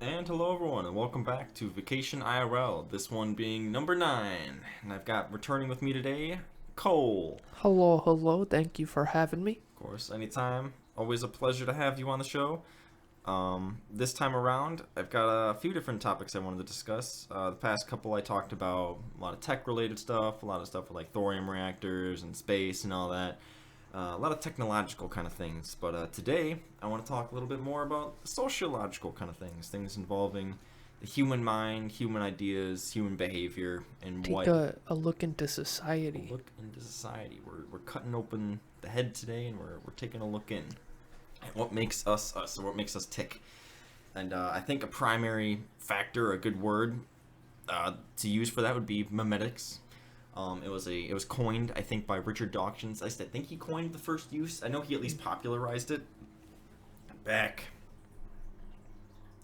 And hello everyone, and welcome back to Vacation IRL, this one being number 9. And I've got returning with me today, Cole. Hello. Thank you for having me. Of course, anytime. Always a pleasure to have you on the show. This time around, I've got a few different topics I wanted to discuss. The past couple I talked about a lot of tech-related stuff, a lot of stuff with like thorium reactors and space and all that. A lot of technological kind of things, but today I want to talk a little bit more about sociological kind of things involving the human mind, human ideas, human behavior, and Take what a look into society. look into society. We're cutting open the head today, and we're taking a look in at what makes us us, or what makes us tick. And I think a primary factor, a good word to use for that would be memetics. It was coined, I think, by Richard Dawkins. I think he coined the first use. I know he at least popularized it back.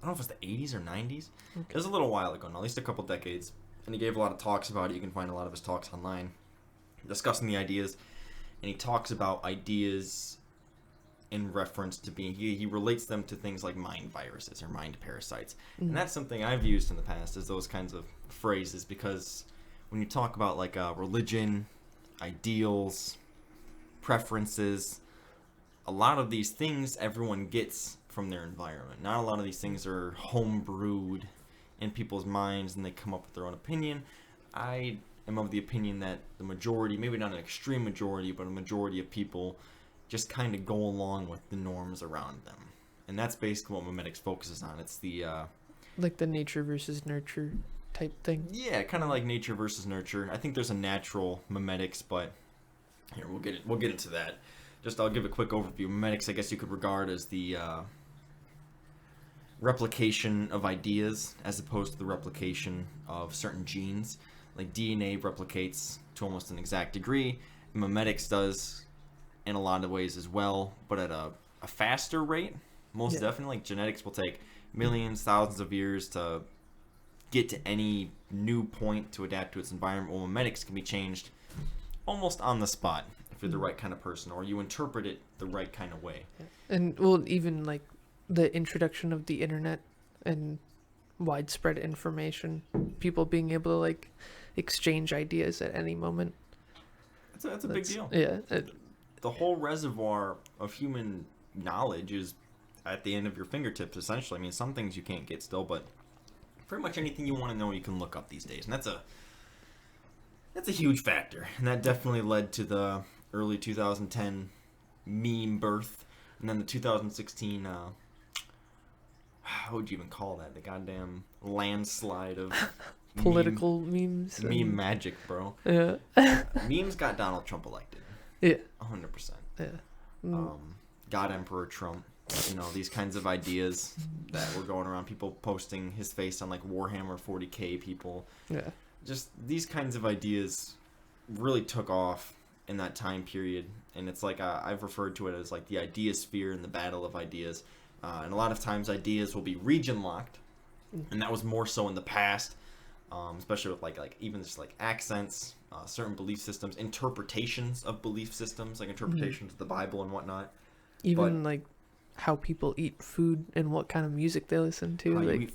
I don't know if it was the 80s or 90s. Okay. It was a little while ago, at least a couple decades. And he gave a lot of talks about it. You can find a lot of his talks online, discussing the ideas. And he talks about ideas in reference to being. He relates them to things like mind viruses or mind parasites. And that's something I've used in the past, is those kinds of phrases, because when you talk about like religion, ideals, preferences, a lot of these things everyone gets from their environment. Not a lot of these things are home-brewed in people's minds and they come up with their own opinion. I am of the opinion that the majority, maybe not an extreme majority, but a majority of people just kind of go along with the norms around them. And that's basically what memetics focuses on. It's the Like the nature versus nurture type thing. yeah, kind of like nature versus nurture. I think there's a natural memetics, but here we'll get into that. Just I'll give a quick overview. Memetics, I guess you could regard as the replication of ideas as opposed to the replication of certain genes. Like DNA replicates to almost an exact degree. Memetics does in a lot of ways as well, but at a faster rate. Most definitely, like genetics will take millions, thousands of years to get to any new point to adapt to its environment. Well, memetics can be changed almost on the spot if you're the right kind of person, or you interpret it the right kind of way. And well, even like the introduction of the internet and widespread information, people being able to like exchange ideas at any moment. That's a big deal. Yeah. The whole reservoir of human knowledge is at the end of your fingertips, essentially. I mean, some things you can't get still, but pretty much anything you want to know you can look up these days, and that's a huge factor. And that definitely led to the early 2010 meme birth, and then the 2016 how would you even call that, the goddamn landslide of Political memes. meme magic, bro. Yeah. Memes got Donald Trump elected. Yeah. 100%. Yeah. God Emperor Trump, these kinds of ideas that were going around, people posting his face on like Warhammer 40k people. Yeah. Just these kinds of ideas really took off in that time period, and it's like I've referred to it as like the idea sphere and the battle of ideas. And a lot of times ideas will be region locked, and that was more so in the past, especially with like even just like accents, certain belief systems, interpretations of belief systems, like interpretations of the Bible and whatnot. Even like how people eat food and what kind of music they listen to. How like you eat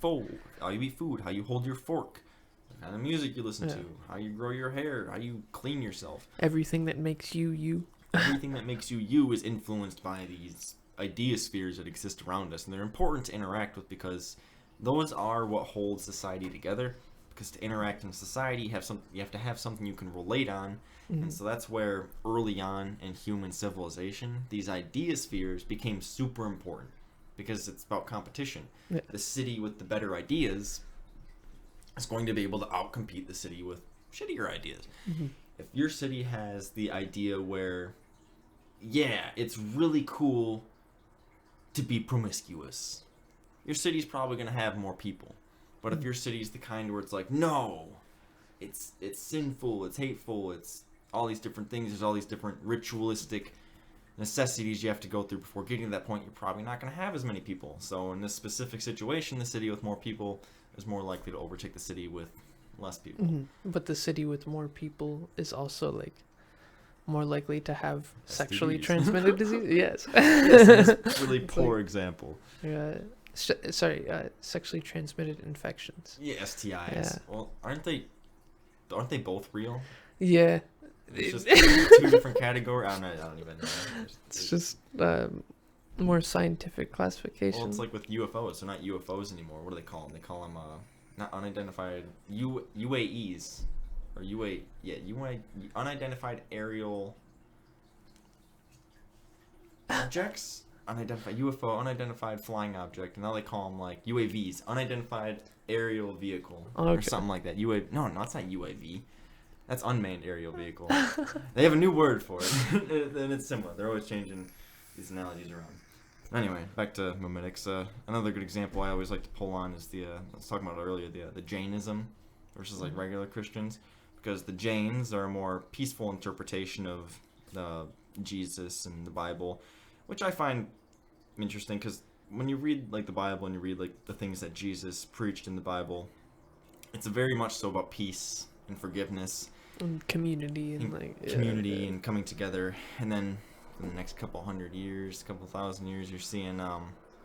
food, how you hold your fork, the kind of music you listen to, how you grow your hair, how you clean yourself. everything that makes you. Everything that makes you is influenced by these idea spheres that exist around us, and they're important to interact with because those are what holds society together. Because to interact in society, you have to have something you can relate on. And so that's where early on in human civilization, these idea spheres became super important, because it's about competition. Yeah. The city with the better ideas is going to be able to outcompete the city with shittier ideas. If your city has the idea where, yeah, it's really cool to be promiscuous, your city's probably going to have more people. But if your city's the kind where it's like, no, it's sinful, it's hateful, it's all these different things, there's all these different ritualistic necessities you have to go through before getting to that point, you're probably not going to have as many people. So in this specific situation, the city with more people is more likely to overtake the city with less people. But the city with more people is also like more likely to have sexually STDs. transmitted disease. Yes. Yes, that's a really It's poor example. Yeah. sexually transmitted infections. Yeah, STIs. Yeah. Well, aren't they both real? Yeah. It's just two different categories. I don't even know. It's just more scientific classification. Well, it's like with UFOs. They're not UFOs anymore. What do they call them? They call them not unidentified UAEs or unidentified aerial objects. Unidentified UFO, unidentified flying object, and now they call them like UAVs, unidentified aerial vehicle, or something like that. No, it's not UAV. That's unmanned aerial vehicle. They have a new word for it, and it's similar. They're always changing these analogies around. Anyway, back to memetics. Another good example I always like to pull on is I was talking about earlier, the Jainism versus like regular Christians, because the Jains are a more peaceful interpretation of Jesus and the Bible, which I find interesting because when you read like the Bible and you read like the things that Jesus preached in the Bible, it's very much so about peace and forgiveness and community and community and coming together. And then in the next couple thousand years, you're seeing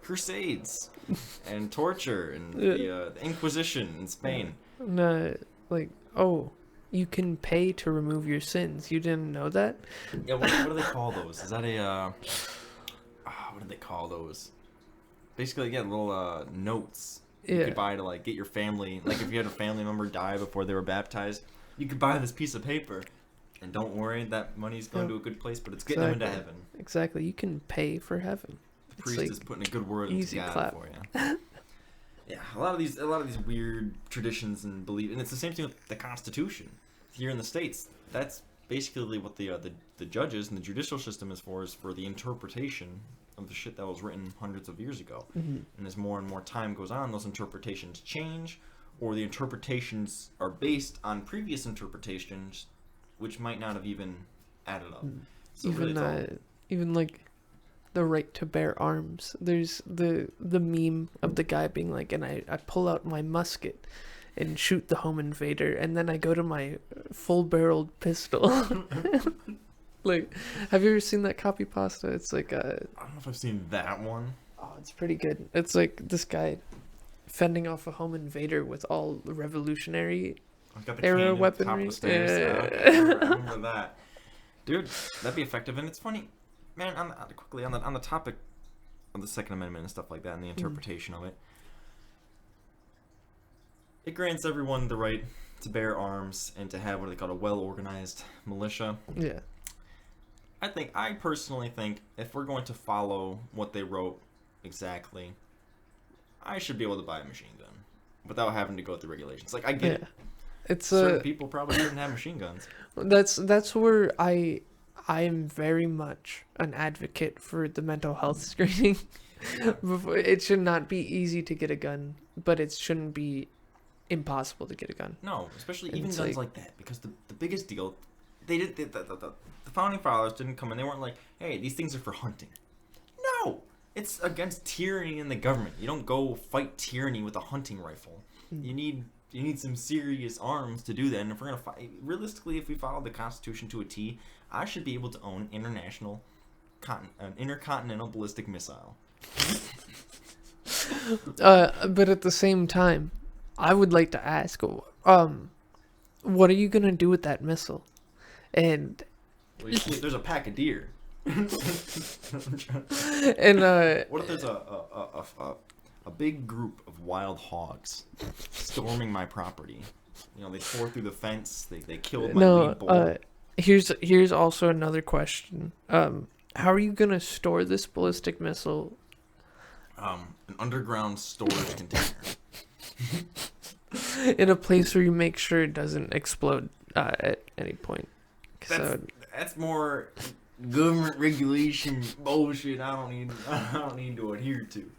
crusades and torture and the Inquisition in Spain. No, you can pay to remove your sins. You didn't know that? Yeah, what do they call those? Is that what do they call those? Basically, little notes you could buy to like get your family. Like if you had a family member die before they were baptized, you could buy this piece of paper, and don't worry, that money's going to a good place, but it's getting them into heaven. Exactly, you can pay for heaven. The priest is putting a good word into God clap. For you. Yeah, a lot of these weird traditions and beliefs, and it's the same thing with the Constitution here in the States. That's basically what the judges and the judicial system is for the interpretation of the shit that was written hundreds of years ago. Mm-hmm. And as more and more time goes on, those interpretations change, or the interpretations are based on previous interpretations, which might not have even added up. So even like the right to bear arms. There's the meme of the guy being like, and I pull out my musket and shoot the home invader, and then I go to my full-barreled pistol. Like, have you ever seen that copy pasta? It's like I don't know if I've seen that one. Oh, it's pretty good. It's like this guy fending off a home invader with all Revolutionary era weaponry. Yeah. I remember that. Dude, that'd be effective, and it's funny, man. On the topic of the Second Amendment and stuff like that, and the interpretation of it, it grants everyone the right to bear arms and to have what they call a well-organized militia. Yeah. I personally think if we're going to follow what they wrote exactly, I should be able to buy a machine gun without having to go through regulations. Like, I get it. It's certain people probably shouldn't have machine guns. That's where I am very much an advocate for the mental health screening. It should not be easy to get a gun, but it shouldn't be impossible to get a gun. No, especially even guns like that, because the biggest deal, the founding fathers didn't come in. They weren't like, hey, these things are for hunting. No, it's against tyranny in the government. You don't go fight tyranny with a hunting rifle. You need some serious arms to do that. And if we're gonna fight, realistically, if we follow the Constitution to a T, I should be able to own an intercontinental ballistic missile. But at the same time, I would like to ask, what are you gonna do with that missile? And well, you see, there's a pack of deer. And what if there's a big group of wild hogs storming my property? You know, they tore through the fence. They killed my lead bull. Here's also another question. How are you gonna store this ballistic missile? An underground storage container. In a place where you make sure it doesn't explode at any point. That's more government regulation bullshit. I don't need to adhere to.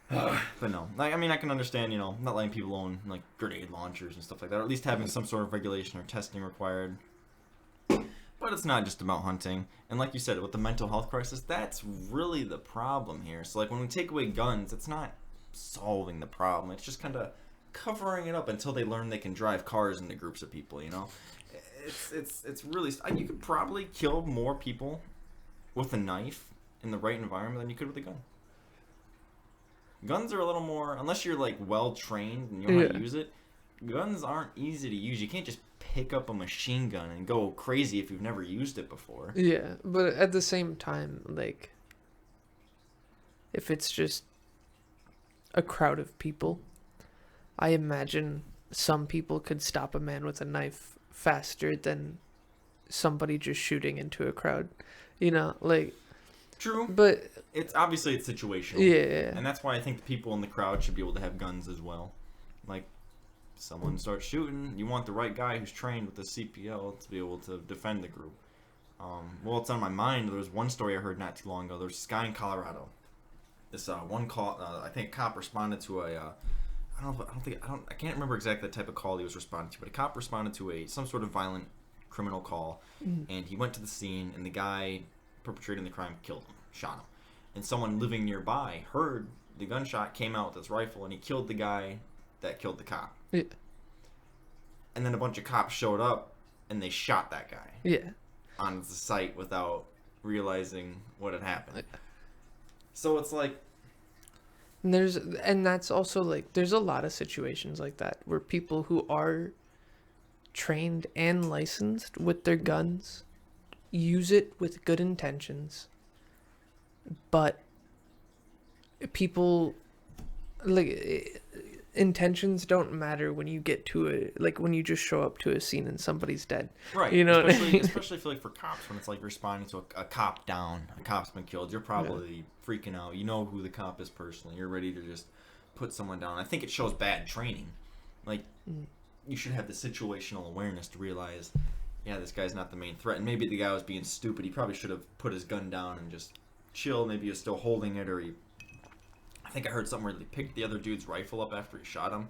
But no, I can understand, not letting people own like grenade launchers and stuff like that, or at least having some sort of regulation or testing required. But it's not just about hunting. And like you said, with the mental health crisis, that's really the problem here. So like when we take away guns, it's not solving the problem. It's just kind of covering it up until they learn they can drive cars into groups of people, It's really... You could probably kill more people with a knife in the right environment than you could with a gun. Guns are a little more, unless you're like well trained and you know how to Yeah. use it. Guns aren't easy to use. You can't just pick up a machine gun and go crazy if you've never used it before. Yeah, but at the same time, like, if it's just a crowd of people, I imagine some people could stop a man with a knife faster than somebody just shooting into a crowd. You know, like, True. but It's situational. yeah, And that's why I think the people in the crowd should be able to have guns as well. Like, someone starts shooting, you want the right guy who's trained with the CPL to be able to defend the group. Well, it's on my mind. There was one story I heard not too long ago. There's this guy in Colorado. This one call, I think a cop responded to a, I can't remember exactly the type of call he was responding to, but a cop responded to some sort of violent criminal call, and he went to the scene, and the guy perpetrating the crime killed him, shot him. And someone living nearby heard the gunshot, came out with his rifle, and he killed the guy that killed the cop. yeah, And then a bunch of cops showed up, and they shot that guy yeah. on the site without realizing what had happened. So it's like, And that's also like there's a lot of situations like that where people who are trained and licensed with their guns use it with good intentions, but people like intentions don't matter when you get to when you just show up to a scene and somebody's dead. right, You know what I especially, mean? especially feel like for cops, when it's like responding to a cop down, a cop's been killed, you're probably freaking out. You know who the cop is personally. You're ready to just put someone down. I think it shows bad training. Like, you should have the situational awareness to realize, yeah, this guy's not the main threat. And maybe the guy was being stupid. He probably should have put his gun down and just chill. Maybe he was still holding it, or I think I heard somewhere that he picked the other dude's rifle up after he shot him.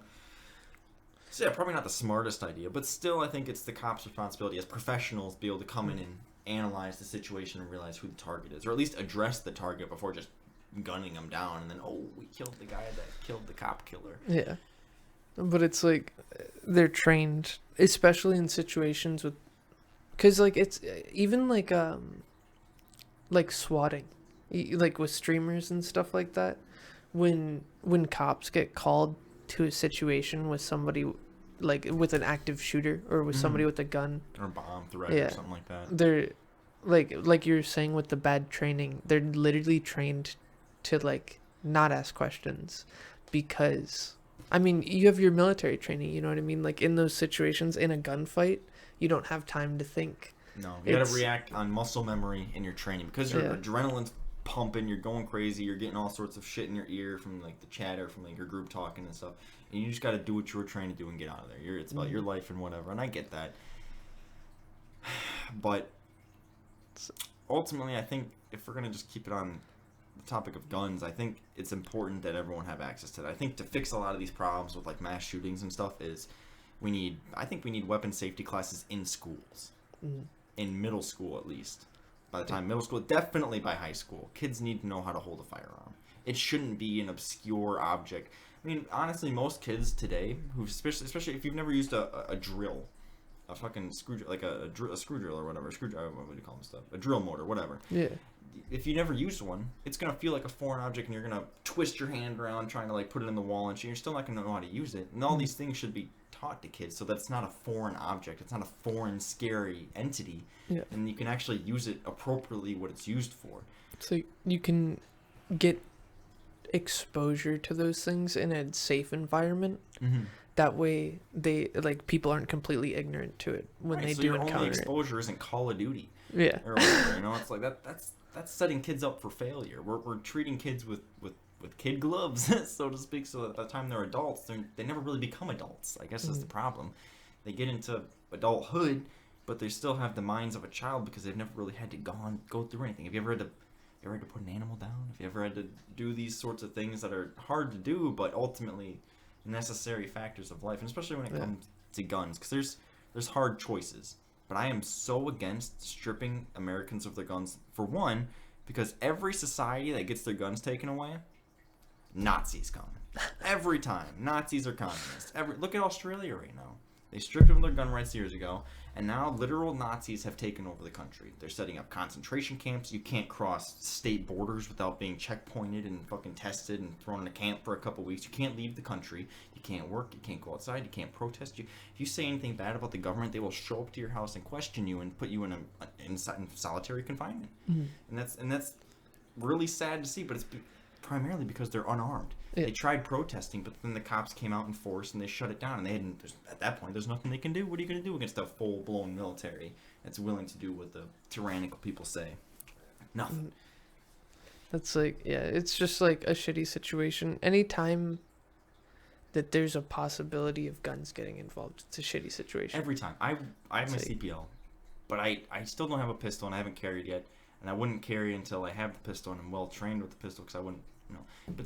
So yeah, probably not the smartest idea, but still I think it's the cop's responsibility as professionals to be able to come in and analyze the situation and realize who the target is, or at least address the target before just gunning him down and then, oh, we killed the guy that killed the cop killer. Yeah. But it's like they're trained, especially in situations with, because like it's even like swatting, like with streamers and stuff like that. When cops get called to a situation with somebody, like with an active shooter or with somebody with a gun or bomb threat or something like that, they're like you're saying with the bad training, they're literally trained to like not ask questions, because I mean, you have your military training, you know what I mean? Like in those situations in a gunfight, you don't have time to think. No, you gotta react on muscle memory in your training, because your adrenaline's pumping, you're going crazy, you're getting all sorts of shit in your ear from like the chatter from like your group talking and stuff, and you just got to do what you were trained to do and get out of there. It's about your life and whatever, and I get that, but ultimately I think if we're gonna just keep it on the topic of guns, I think it's important that everyone have access to that. I think to fix a lot of these problems with like mass shootings and stuff is we need weapon safety classes in schools, in middle school at least. By the time middle school, definitely by high school, kids need to know how to hold a firearm. It shouldn't be an obscure object. I mean, honestly, most kids today, who especially if you've never used a drill, a fucking screwdriver, like a screwdriver or whatever, what do you call them stuff? A drill motor, whatever. Yeah. If you never used one, it's gonna feel like a foreign object, and you're gonna twist your hand around trying to like put it in the wall, and you're still not gonna know how to use it. And all these things should be taught to kids, so that it's not a foreign object. It's not a foreign, scary entity. Yeah. And you can actually use it appropriately what it's used for. So you can get exposure to those things in a safe environment. That way, they people aren't completely ignorant to it when they so do your encounter only it. exposure isn't Call of Duty. Yeah. Or whatever, you know, it's like that's setting kids up for failure. We're treating kids with kid gloves, so to speak, so that by the time they're adults, they never really become adults. I guess that's the problem. They get into adulthood, but they still have the minds of a child because they've never really had to go through anything. Have you ever had to put an animal down? Have you ever had to do these sorts of things that are hard to do, but ultimately necessary factors of life, and especially when it comes to guns, because there's hard choices. But I am so against stripping Americans of their guns, for one, because every society that gets their guns taken away, Nazis come. Every time. Nazis are communists. Look at Australia right now. They stripped them of their gun rights years ago, and now literal Nazis have taken over the country. They're setting up concentration camps. You can't cross state borders without being checkpointed and fucking tested and thrown in a camp for a couple weeks. You can't leave the country. You can't work. You can't go outside. You can't protest. If you say anything bad about the government, they will show up to your house and question you and put you in solitary confinement. And that's really sad to see, but it's primarily because they're unarmed. Yeah. They tried protesting, but then the cops came out in force and they shut it down. And at that point, there's nothing they can do. What are you going to do against a full-blown military that's willing to do what the tyrannical people say? Nothing. That's like, yeah, it's just like a shitty situation. Anytime that there's a possibility of guns getting involved, it's a shitty situation. Every time. I have my CPL, but I still don't have a pistol and I haven't carried yet. And I wouldn't carry until I have the pistol and I'm well trained with the pistol because I wouldn't, But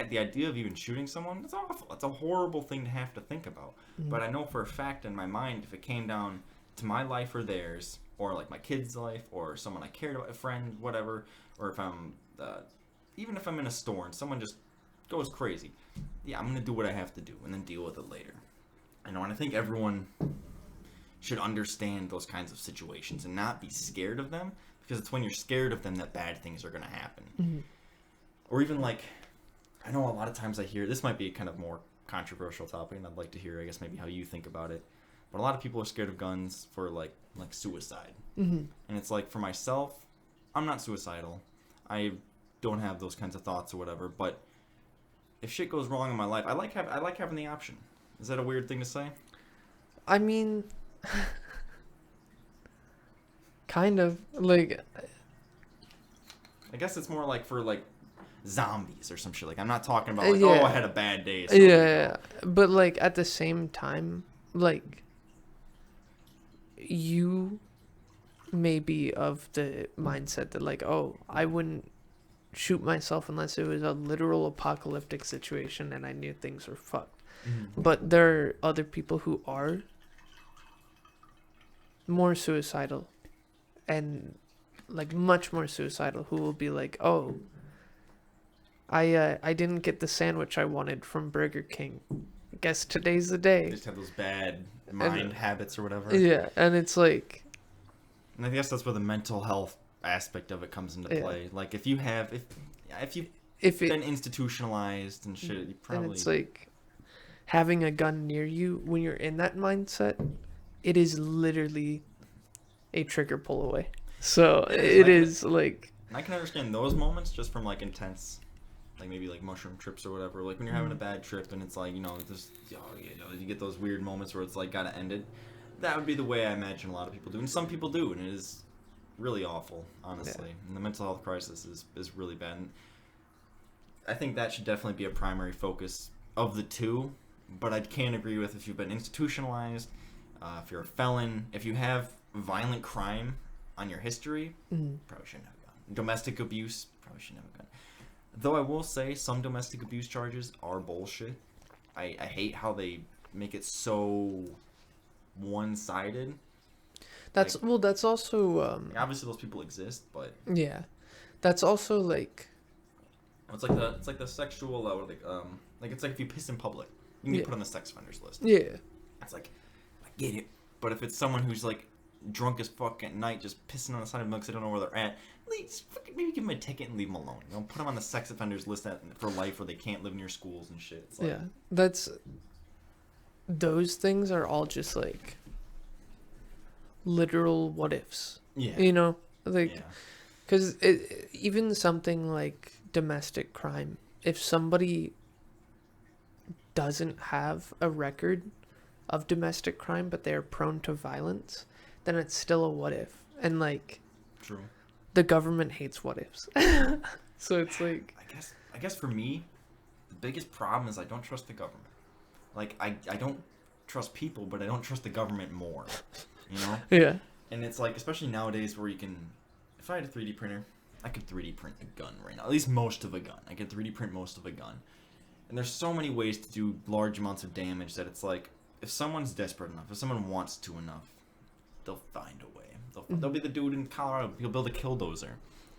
the idea of even shooting someone, it's awful. It's a horrible thing to have to think about. But I know for a fact in my mind, if it came down to my life or theirs, or like my kid's life, or someone I cared about, a friend, whatever, or if I'm, even if I'm in a store and someone just goes crazy, yeah, I'm going to do what I have to do and then deal with it later. And I think everyone should understand those kinds of situations and not be scared of them. Because it's when you're scared of them that bad things are going to happen. Or even like, I know a lot of times I hear, this might be a kind of more controversial topic, and I'd like to hear, I guess, maybe how you think about it. But a lot of people are scared of guns for like suicide. And it's like, for myself, I'm not suicidal. I don't have those kinds of thoughts or whatever. But if shit goes wrong in my life, I like having the option. Is that a weird thing to say? I mean... Kind of like, I guess it's more like for like zombies or some shit. Like I'm not talking about like I had a bad day. So yeah, but like at the same time, like you may be of the mindset that like, oh, I wouldn't shoot myself unless it was a literal apocalyptic situation and I knew things were fucked. But there are other people who are more suicidal. And like much more suicidal, who will be like, oh, I didn't get the sandwich I wanted from Burger King. Guess today's the day. They just have those bad mind habits or whatever. Yeah, and it's like, and I guess that's where the mental health aspect of it comes into play. Like if you've been institutionalized and shit, you probably. And it's like having a gun near you when you're in that mindset. It is literally a trigger pull away. So it is like... I can understand those moments just from like intense, like maybe like mushroom trips or whatever. Like when you're having a bad trip and it's like, just, you get those weird moments where it's like gotta end it. That would be the way I imagine a lot of people do. And some people do, and it is really awful, honestly. Yeah. And the mental health crisis is really bad. And I think that should definitely be a primary focus of the two. But I can't agree with if you've been institutionalized, if you're a felon, if you have violent crime on your history, probably shouldn't have a gun. Domestic abuse, probably shouldn't have a gun. Though I will say some domestic abuse charges are bullshit. I hate how they make it so one-sided. That's like, that's also obviously those people exist, but yeah, that's also like it's like the sexual like it's like if you piss in public, you can get put on the sex offenders list. Yeah, it's like I get it, but if it's someone who's like drunk as fuck at night, just pissing on the side of the because they don't know where they're at, maybe give them a ticket and leave them alone. Put them on the sex offenders list for life, where they can't live near schools and shit. It's like, those things are all just like literal what ifs. Yeah, because even something like domestic crime, if somebody doesn't have a record of domestic crime but they're prone to violence, then it's still a what if. And like, true, the government hates what ifs. So it's like, I guess for me, the biggest problem is I don't trust the government. Like I don't trust people, but I don't trust the government more. Yeah. And it's like, especially nowadays where you can, if I had a 3D printer, I could 3D print a gun right now. At least most of a gun. I could 3D print most of a gun. And there's so many ways to do large amounts of damage that it's like, if someone's desperate enough, if someone wants to enough, they'll find a way. They'll be the dude in Colorado. He'll build a killdozer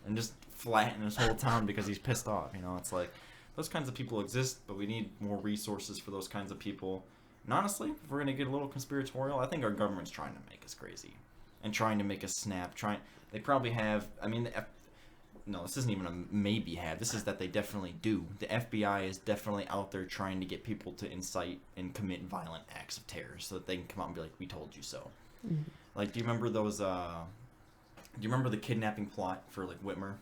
and just flatten his whole town because he's pissed off. It's like, those kinds of people exist, but we need more resources for those kinds of people. And honestly, if we're gonna get a little conspiratorial, I think our government's trying to make us crazy, and trying to make us snap. They probably have. I mean, no, this isn't even a maybe have. This is that they definitely do. The FBI is definitely out there trying to get people to incite and commit violent acts of terror, so that they can come out and be like, "We told you so." Mm. Like, do you remember those? Do you remember the kidnapping plot for like Whitmer?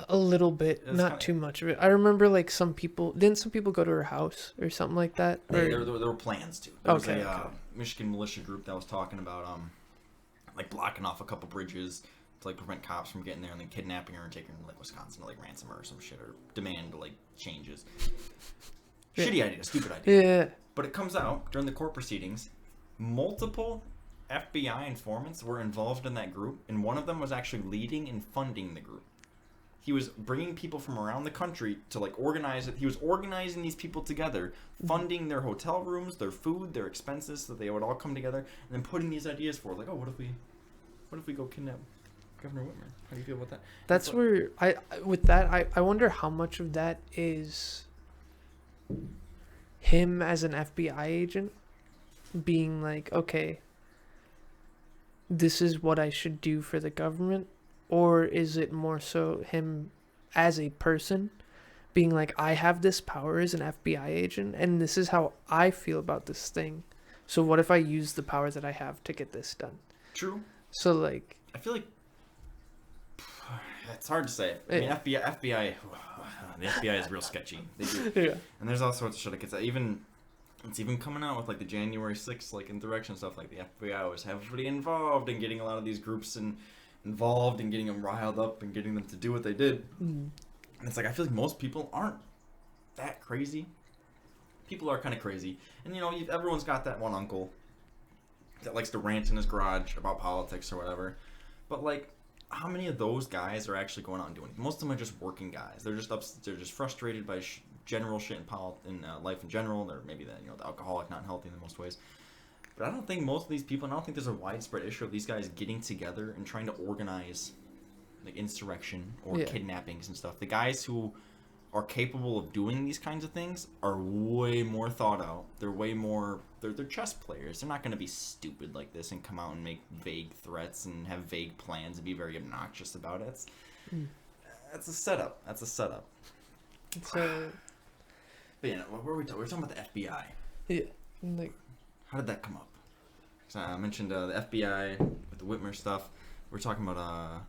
A little bit, not kinda, too much of it. I remember like some people go to her house or something like that. Or... There were plans to. There was okay. a Michigan militia group that was talking about like blocking off a couple bridges to like prevent cops from getting there, and then kidnapping her and taking her to like Wisconsin to like ransom her or some shit, or demand like changes. Yeah. Shitty idea, stupid idea. Yeah. But it comes out during the court proceedings, multiple FBI informants were involved in that group, and one of them was actually leading and funding the group. He was bringing people from around the country to like organize it. He was organizing these people together, funding their hotel rooms, their food, their expenses, so that they would all come together, and then putting these ideas forward. Like, oh, what if we go kidnap Governor Whitmer? How do you feel about that? That's where I wonder how much of that is him as an FBI agent being like, okay, this is what I should do for the government, or is it more so him as a person being like, I have this power as an FBI agent, and this is how I feel about this thing. So what if I use the power that I have to get this done? True. So like, I feel like it's hard to say. I mean, FBI, the FBI is real sketchy. They do. Yeah. And there's all sorts of shit. Like it's even coming out with like the January 6th like insurrection stuff. Like the FBI was heavily involved in getting a lot of these groups involved and getting them riled up and getting them to do what they did. Mm. And it's like I feel like most people aren't that crazy. People are kind of crazy, and you know, everyone's got that one uncle that likes to rant in his garage about politics or whatever. But like, how many of those guys are actually going out and doing it? Most of them are just working guys. They're just frustrated by general shit in life in general. Or maybe that, you know, the alcoholic, not healthy in the most ways. But I don't think most of these people, and I don't think there's a widespread issue of these guys getting together and trying to organize like insurrection or kidnappings and stuff. The guys who are capable of doing these kinds of things are way more thought out. They're way more, they're chess players. They're not going to be stupid like this and come out and make vague threats and have vague plans and be very obnoxious about it. That's a setup. But yeah, what were we talking? We were talking about the FBI. Yeah. Like, how did that come up? So I mentioned the FBI with the Whitmer stuff. We're talking about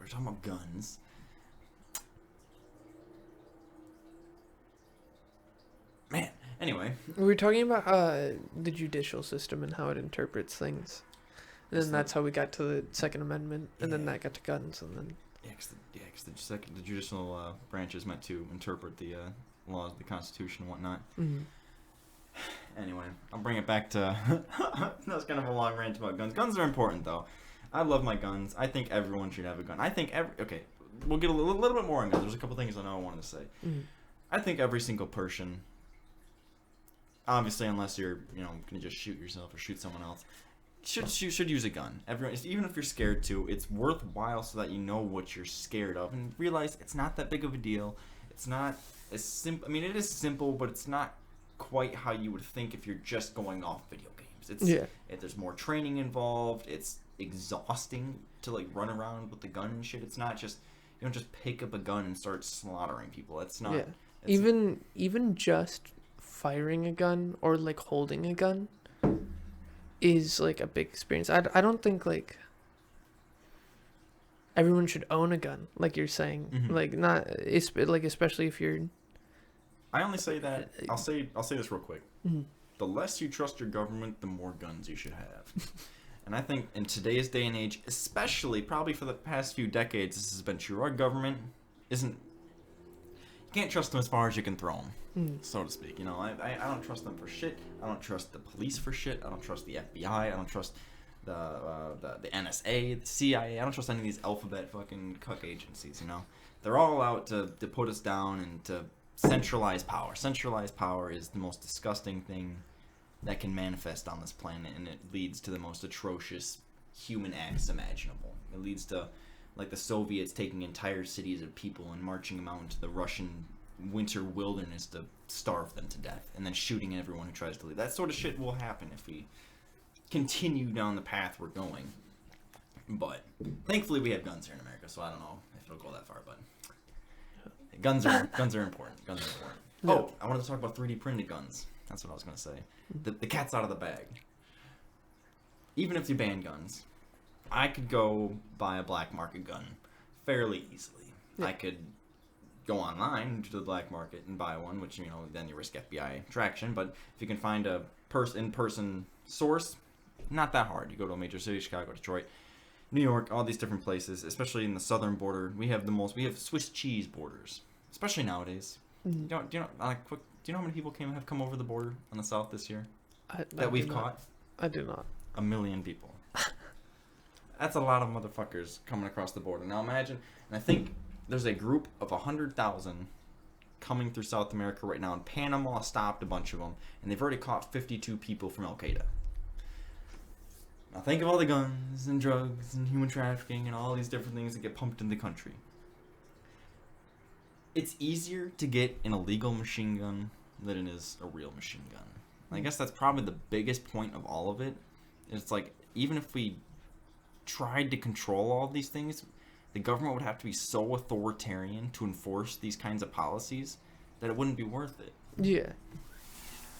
we're talking about guns. Man. Anyway, we were talking about the judicial system and how it interprets things, and then that's how we got to the Second Amendment, and then that got to guns, and then because the judicial branch is meant to interpret the laws of the Constitution and whatnot. Mm-hmm. Anyway, I'll bring it back to that was kind of a long rant about guns. Guns are important, though. I love my guns. I think everyone should have a gun. I think we'll get a little bit more on guns. There's a couple things I know I wanted to say. Mm-hmm. I think every single person, obviously, unless you're, you know, gonna just shoot yourself or shoot someone else, should use a gun. Everyone, even if you're scared to, it's worthwhile so that you know what you're scared of and realize it's not that big of a deal. It's not as simple. I mean, it is simple, but it's not quite how you would think if you're just going off video games. There's more training involved. It's exhausting to like run around with the gun and shit. It's not just, you don't just pick up a gun and start slaughtering people. It's not. Yeah. Even just firing a gun or like holding a gun is like a big experience. I don't think like everyone should own a gun, like you're saying. Mm-hmm. Like not, it's like, especially if you're. I only say that. I'll say this real quick. Mm-hmm. The less you trust your government, the more guns you should have. And I think in today's day and age, especially probably for the past few decades, this has been true. Our government isn't. You can't trust them as far as you can throw them, so to speak. You know, I don't trust them for shit. I don't trust the police for shit. I don't trust the FBI. I don't trust the NSA, the CIA. I don't trust any of these alphabet fucking cuck agencies. You know, they're all out to put us down and to centralize power. Centralized power is the most disgusting thing that can manifest on this planet, and it leads to the most atrocious human acts imaginable. It leads to, like, the Soviets taking entire cities of people and marching them out into the Russian winter wilderness to starve them to death, and then shooting everyone who tries to leave. That sort of shit will happen if we continue down the path we're going. But thankfully we have guns here in America, so I don't know if it'll go that far, but guns are important. Guns are important. Oh, I wanted to talk about 3D printed guns. That's what I was going to say. The cat's out of the bag. Even if you ban guns, I could go buy a black market gun fairly easily. Yeah. I could go online to the black market and buy one, which, you know, then you risk FBI traction. But if you can find a in-person source, not that hard. You go to a major city, Chicago, Detroit, New York, all these different places, especially in the southern border. We have Swiss cheese borders, especially nowadays. Mm-hmm. Do you know how many people have come over the border on the south this year that we've caught? I do not. 1 million people. That's a lot of motherfuckers coming across the border. Now imagine, and I think there's a group of 100,000 coming through South America right now, and Panama stopped a bunch of them, and they've already caught 52 people from Al Qaeda. Now think of all the guns and drugs and human trafficking and all these different things that get pumped in the country. It's easier to get an illegal machine gun than it is a real machine gun. I guess that's probably the biggest point of all of it. It's like, even if we tried to control all these things, the government would have to be so authoritarian to enforce these kinds of policies that it wouldn't be worth it. Yeah.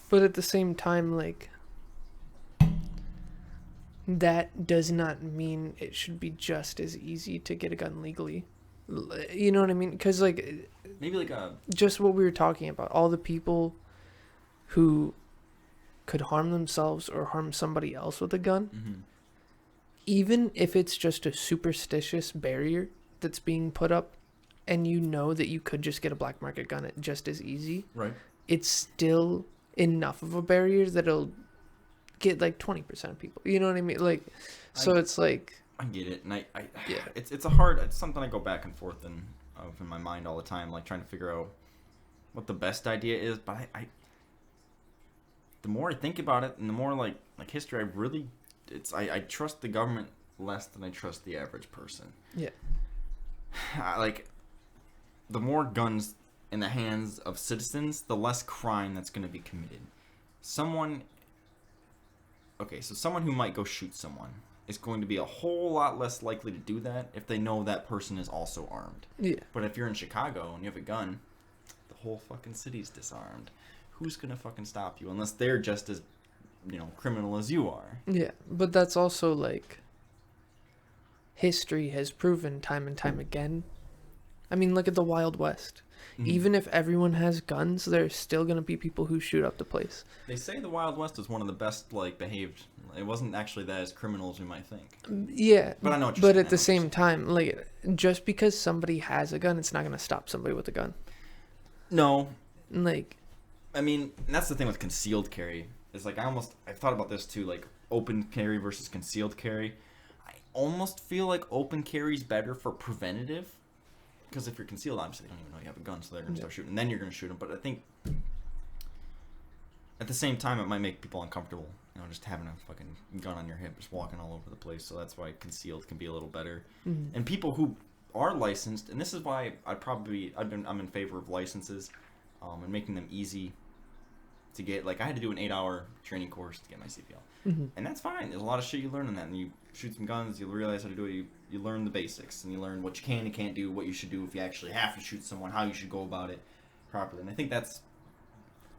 But at the same time, like, that does not mean it should be just as easy to get a gun legally. You know what I mean? Because, like, maybe like a... just what we were talking about, all the people who could harm themselves or harm somebody else with a gun, mm-hmm. even if it's just a superstitious barrier that's being put up, and you know that you could just get a black market gun at just as easy, right? It's still enough of a barrier that it'll get like 20% of people. You know what I mean? Like, so it's like... I get it, and yeah. It's something I go back and forth in my mind all the time, like trying to figure out what the best idea is. But the more I think about it, and the more like history, I trust the government less than I trust the average person. Yeah. Like, the more guns in the hands of citizens, the less crime that's going to be committed. Someone who might go shoot someone is going to be a whole lot less likely to do that if they know that person is also armed. Yeah. But if you're in Chicago and you have a gun, the whole fucking city's disarmed. Who's going to fucking stop you? Unless they're just as, criminal as you are. Yeah, but that's also, like, history has proven time and time again. I mean, look at the Wild West. Mm-hmm. Even if everyone has guns, there's still going to be people who shoot up the place. They say the Wild West is one of the best, behaved. It wasn't actually that as criminal as we might think. Yeah. But I know what you're saying. But at the same time, like, just because somebody has a gun, it's not going to stop somebody with a gun. No. Like... I mean, that's the thing with concealed carry. It's like, I've thought about this too, like, open carry versus concealed carry. I almost feel like open carry is better for preventative. Because if you're concealed, obviously they don't even know you have a gun, so they're going to start shooting. And then you're going to shoot them. But I think at the same time, it might make people uncomfortable. Just having a fucking gun on your hip, just walking all over the place. So that's why concealed can be a little better. Mm-hmm. And people who are licensed, and this is why I'm in favor of licenses and making them easy to get. Like, I had to do an 8-hour training course to get my CPL. Mm-hmm. And that's fine. There's a lot of shit you learn in that. And you shoot some guns, you realize how to do it. You learn the basics, and you learn what you can and can't do, what you should do if you actually have to shoot someone, how you should go about it properly. And I think that's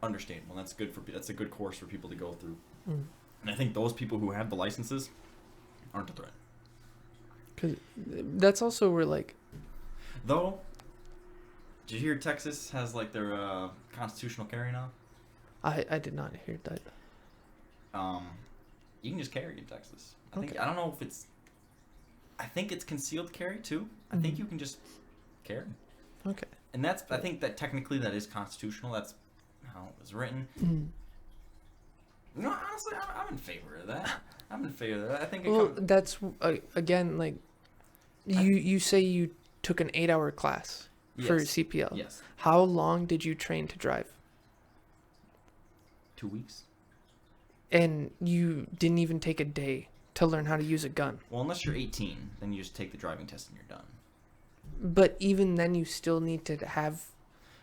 understandable. That's a good course for people to go through. Mm. And I think those people who have the licenses aren't a threat. Cause that's also where, like... Though, did you hear Texas has, like, their constitutional carry now? I did not hear that. You can just carry in Texas. Okay. I don't know if it's... I think it's concealed carry, too. I think you can just carry. Okay. And I think that technically that is constitutional. That's how it was written. Mm. Honestly, I'm in favor of that. I think that's, again, like, you say you took an 8-hour class for CPL. Yes. How long did you train to drive? 2 weeks. And you didn't even take a day to learn how to use a gun. Well, unless you're 18, then you just take the driving test and you're done. But even then, you still need to have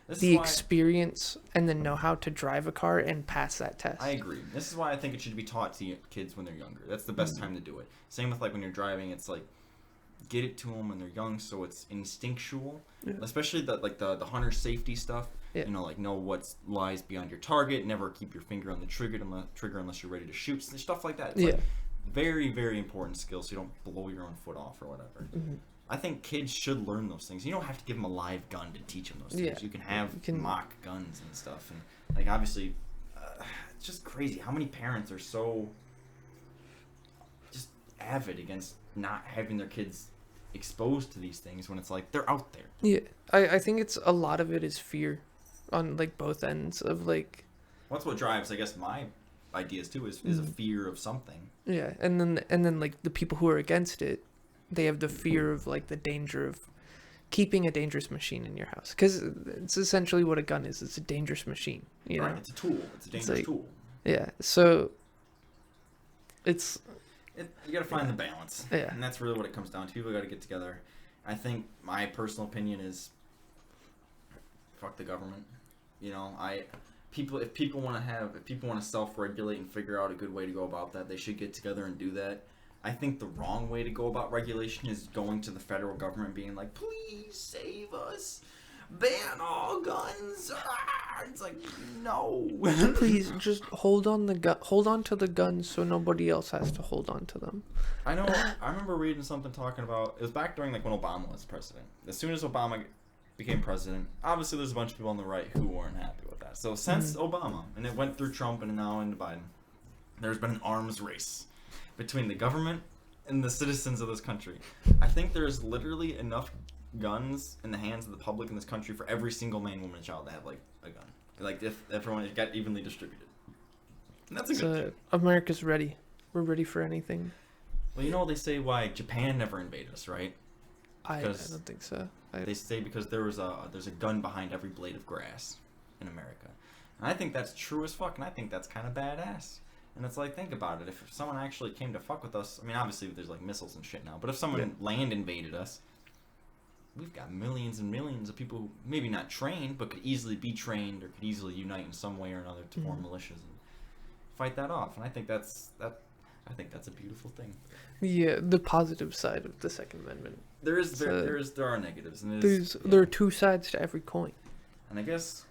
This the is why experience and the know-how to drive a car and pass that test. I agree. This is why I think it should be taught to kids when they're younger. That's the best time to do it. Same with like when you're driving. It's like get it to them when they're young, so it's instinctual. Yeah. Especially the hunter safety stuff. Yeah. You know, like know what lies beyond your target. Never keep your finger on the trigger unless you're ready to shoot. Stuff like that. It's like very, very important skills, so you don't blow your own foot off or whatever. Mm-hmm. I think kids should learn those things. You don't have to give them a live gun to teach them those things. Yeah. You can have mock guns and stuff, and like obviously, it's just crazy how many parents are so just avid against not having their kids exposed to these things when it's like they're out there. Yeah, I think it's a lot of it is fear, on like both ends of like. That's what drives, I guess, my ideas too is a fear of something. Yeah, and then like the people who are against it, they have the fear of like the danger of keeping a dangerous machine in your house, because it's essentially what a gun is. It's a dangerous machine, you know? It's a tool. It's a dangerous tool. Yeah, so it's you gotta find the balance. Yeah, and that's really what it comes down to. People gotta get together. I think my personal opinion is fuck the government. You know, if people want to self-regulate and figure out a good way to go about that, they should get together and do that. I think the wrong way to go about regulation is going to the federal government being like, please save us, ban all guns. It's like, no. Please just hold on to the guns so nobody else has to hold on to them. I know. I remember reading something talking about, it was back during like when Obama was president. As soon as Obama became president, obviously there's a bunch of people on the right who weren't happy with that. So since Obama, and it went through Trump and now into Biden, there's been an arms race between the government and the citizens of this country. I think there's literally enough guns in the hands of the public in this country for every single man, woman, and child to have like a gun. Like if everyone got evenly distributed. And that's a good thing. America's ready. We're ready for anything. Well, you know they say why Japan never invaded us, right? I don't think so. They say because there's a gun behind every blade of grass in America. And I think that's true as fuck, and I think that's kind of badass. And it's like, think about it. If someone actually came to fuck with us, I mean, obviously there's like missiles and shit now, but if someone land invaded us, we've got millions and millions of people who maybe not trained, but could easily be trained or could easily unite in some way or another to form militias and fight that off. And I think that's a beautiful thing. Yeah, the positive side of the Second Amendment. There are negatives, and there are two sides to every coin. And I guess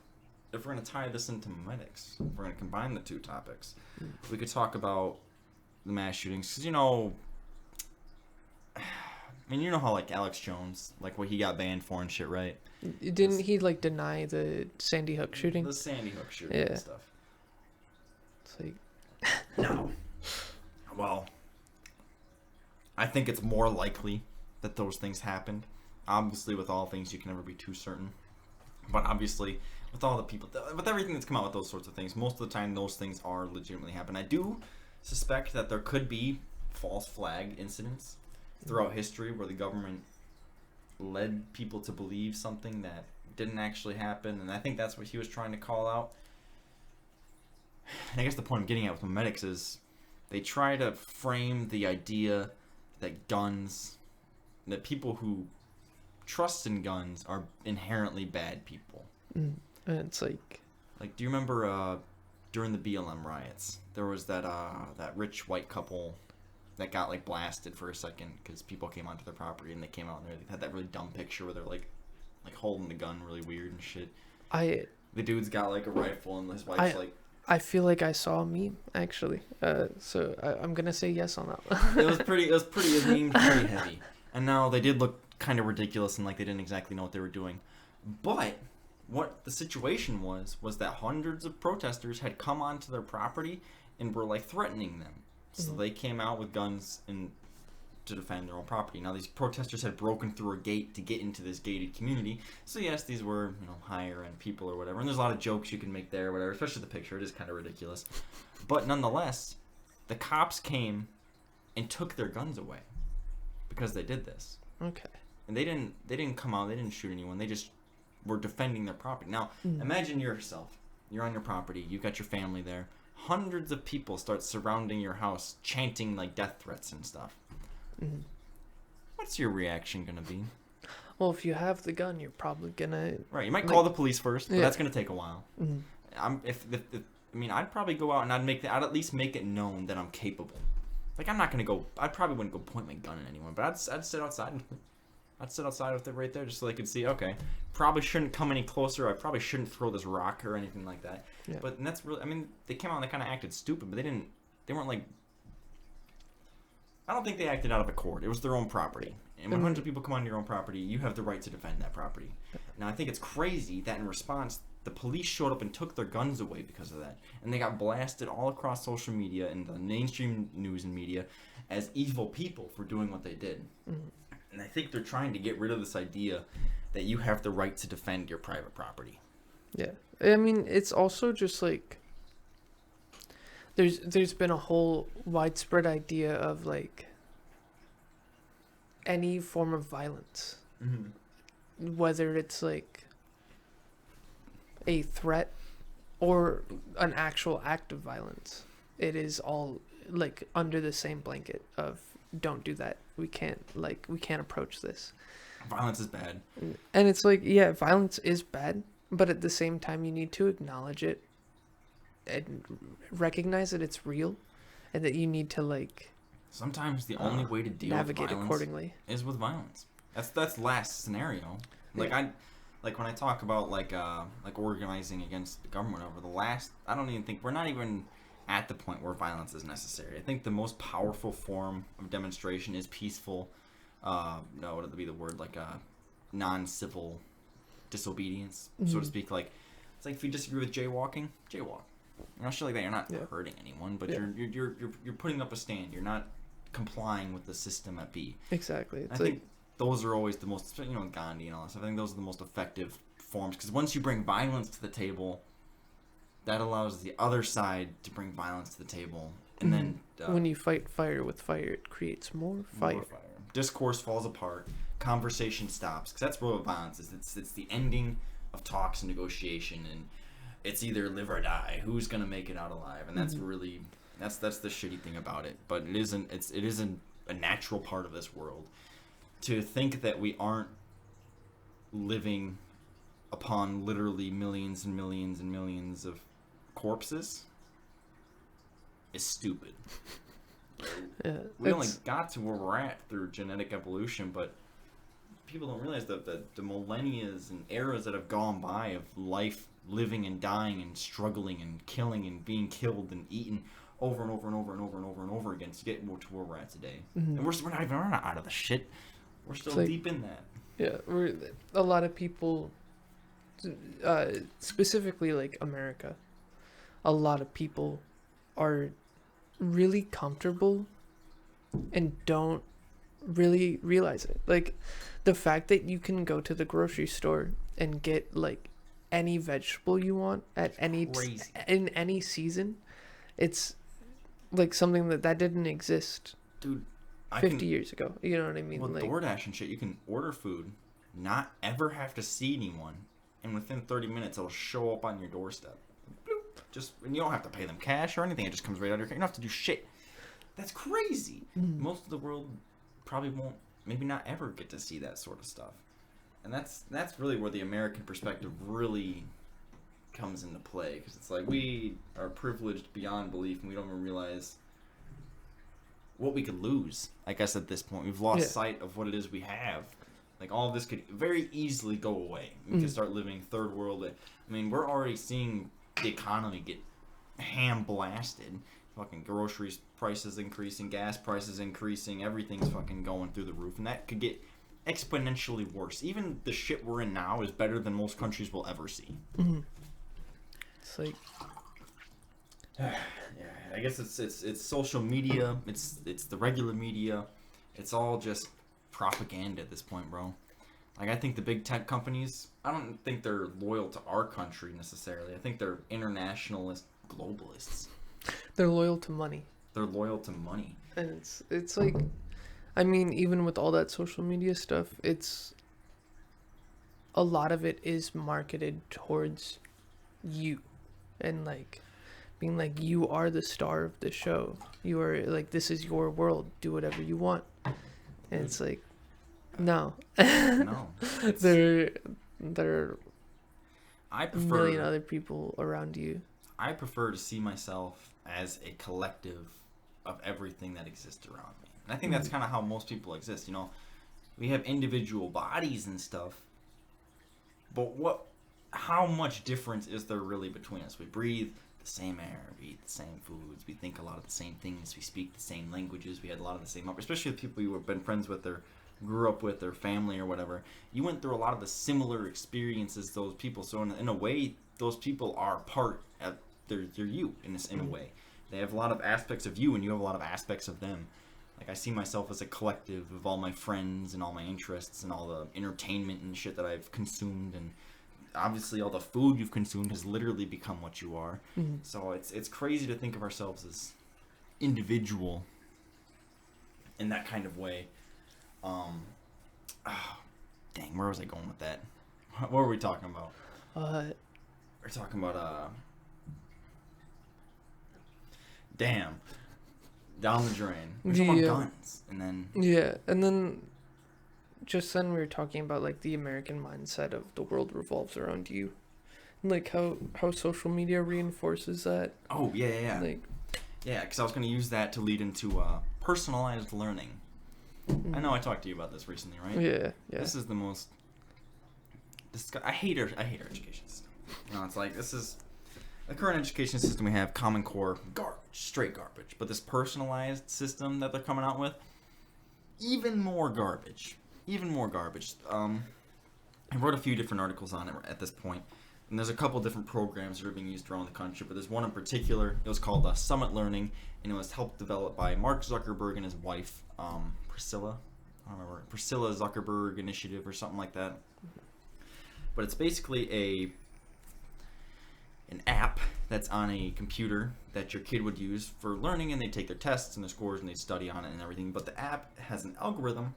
if we're going to tie this into medics, if we're going to combine the two topics, we could talk about the mass shootings. Because, you know, I mean, you know how, like, Alex Jones, like, what he got banned for and shit, right? Didn't he, like, deny the Sandy Hook shooting? The Sandy Hook shooting and stuff. It's like... No. Well, I think it's more likely that those things happened. Obviously, with all things, you can never be too certain. But obviously, with all the people, with everything that's come out with those sorts of things, most of the time those things are legitimately happen. I do suspect that there could be false flag incidents throughout history where the government led people to believe something that didn't actually happen, and I think that's what he was trying to call out. And I guess the point I'm getting at with medics is they try to frame the idea that that people who trust in guns are inherently bad people. And it's like, do you remember during the BLM riots, there was that rich white couple that got like blasted for a second because people came onto their property and they came out and they had that really dumb picture where they're like holding the gun really weird and shit. The dude's got like a rifle and his wife's I feel like I saw a meme actually, so I'm gonna say yes on that one. It was memed pretty heavy, and now they did look kind of ridiculous and like they didn't exactly know what they were doing. But what the situation was that hundreds of protesters had come onto their property and were like threatening them. So they came out with guns and to defend their own property. Now these protesters had broken through a gate to get into this gated community. So yes, these were, you know, higher end people or whatever. And there's a lot of jokes you can make there or whatever, especially the picture. It is kind of ridiculous. But nonetheless, the cops came and took their guns away because they did this. Okay. And they didn't come out, they didn't shoot anyone. They just were defending their property. Now, imagine yourself. You're on your property. You've got your family there. Hundreds of people start surrounding your house, chanting like death threats and stuff. What's your reaction gonna be? Well, if you have the gun, you're probably gonna. Right, you might like, call the police first, but yeah. that's gonna take a while. Mhm. I mean, I'd probably go out and I'd at least make it known that I'm capable. Like, I'm not gonna go. I probably wouldn't go point my gun at anyone, but I'd sit outside. I'd sit outside with it right there, just so they could see. Okay, probably shouldn't come any closer. I probably shouldn't throw this rock or anything like that. Yeah. But and that's really. I mean, they came out and they kind of acted stupid, but they didn't. They weren't like. I don't think they acted out of accord. It was their own property. And when 100 people come on your own property, you have the right to defend that property. Now, I think it's crazy that in response, the police showed up and took their guns away because of that. And they got blasted all across social media and the mainstream news and media as evil people for doing what they did. Mm-hmm. And I think they're trying to get rid of this idea that you have the right to defend your private property. Yeah. I mean, it's also just like there's been a whole widespread idea of like any form of violence, whether it's like a threat or an actual act of violence. It is all like under the same blanket of don't do that. We can't approach this. Violence is bad. And it's like, yeah, violence is bad, but at the same time you need to acknowledge it and recognize that it's real and that you need to like sometimes the only way to deal navigate with violence accordingly is with violence. That's last scenario. Like yeah. Like when I talk about like organizing against the government over the last, I don't even think we're not even at the point where violence is necessary. I think the most powerful form of demonstration is peaceful. No, what would be the word, like non-civil disobedience, so to speak. Like it's like if you disagree with jaywalking, jaywalk. You know, shit like that. You're not hurting anyone, but you're putting up a stand. You're not complying with the system at B. Exactly. I think those are always the most, you know, Gandhi and all that stuff. I think those are the most effective forms because once you bring violence to the table, that allows the other side to bring violence to the table, and then when you fight fire with fire, it creates more fire. More fire. Discourse falls apart. Conversation stops because that's what violence is. It's the ending of talks and negotiation, and it's either live or die. Who's gonna make it out alive? And that's really that's the shitty thing about it. But it isn't a natural part of this world. To think that we aren't living upon literally millions and millions and millions of corpses is stupid. Yeah, we only got to where we're at through genetic evolution, but people don't realize that the millennia and eras that have gone by of life living and dying and struggling and killing and being killed and eaten over and over and over and over and over and over again to get to where we're at today. And we're not out of the shit. We're still like, deep in that. Yeah, a lot of people, specifically like America, a lot of people are really comfortable and don't really realize it. Like the fact that you can go to the grocery store and get like any vegetable you want at in any season, it's like something that didn't exist, dude. 50 years ago. You know what I mean? With like DoorDash and shit, you can order food, not ever have to see anyone, and within 30 minutes it'll show up on your doorstep. Bloop. And you don't have to pay them cash or anything. It just comes right out of your account. You don't have to do shit. That's crazy. Most of the world probably won't, maybe not ever get to see that sort of stuff. And that's really where the American perspective really comes into play, because it's like we are privileged beyond belief, and we don't even realize what we could lose. I guess at this point we've lost sight of what it is we have. Like all of this could very easily go away. We could start living third world. I mean, we're already seeing the economy get ham blasted. Fucking groceries prices increasing, gas prices increasing, everything's fucking going through the roof, and that could get exponentially worse. Even the shit we're in now is better than most countries will ever see. It's like yeah, I guess it's social media, it's the regular media, it's all just propaganda at this point, bro. Like I think the big tech companies, I don't think they're loyal to our country necessarily. I think they're internationalist globalists. They're loyal to money. They're loyal to money. And it's like, I mean, even with all that social media stuff, it's a lot of it is marketed towards you, and like being like, you are the star of the show. You are like, this is your world. Do whatever you want. And it's like, No. No. There I are a million prefer other people around you. I prefer to see myself as a collective of everything that exists around me. And I think that's kind of how most people exist. You know, we have individual bodies and stuff, but how much difference is there really between us? We breathe the same air, we eat the same foods, we think a lot of the same things, we speak the same languages, we had a lot of the same, especially with people you have been friends with or grew up with, their family or whatever. You went through a lot of the similar experiences those people. So in a way, those people are part of they're you in a way. They have a lot of aspects of you, and you have a lot of aspects of them. Like, I see myself as a collective of all my friends and all my interests and all the entertainment and shit that I've consumed, and obviously all the food you've consumed has literally become what you are. So it's crazy to think of ourselves as individual in that kind of way. Dang, where was I going with that? What were we talking about? We're talking about damn, down the drain. We're talking about guns, and then and then just then we were talking about like the American mindset of the world revolves around you, and like how social media reinforces that. Oh yeah. Like, yeah, because I was going to use that to lead into personalized learning. I know I talked to you about this recently, right? Yeah. This is the most. I hate our education system. You know, it's like, this is the current education system we have, Common Core, garbage, straight garbage. But this personalized system that they're coming out with, even more garbage. I wrote a few different articles on it at this point, and there's a couple different programs that are being used around the country, but there's one in particular. It was called Summit Learning, and it was helped develop by Mark Zuckerberg and his wife, Priscilla. I don't remember. Priscilla Zuckerberg Initiative or something like that. But it's basically an app that's on a computer that your kid would use for learning, and they take their tests and their scores and they study on it and everything. But the app has an algorithm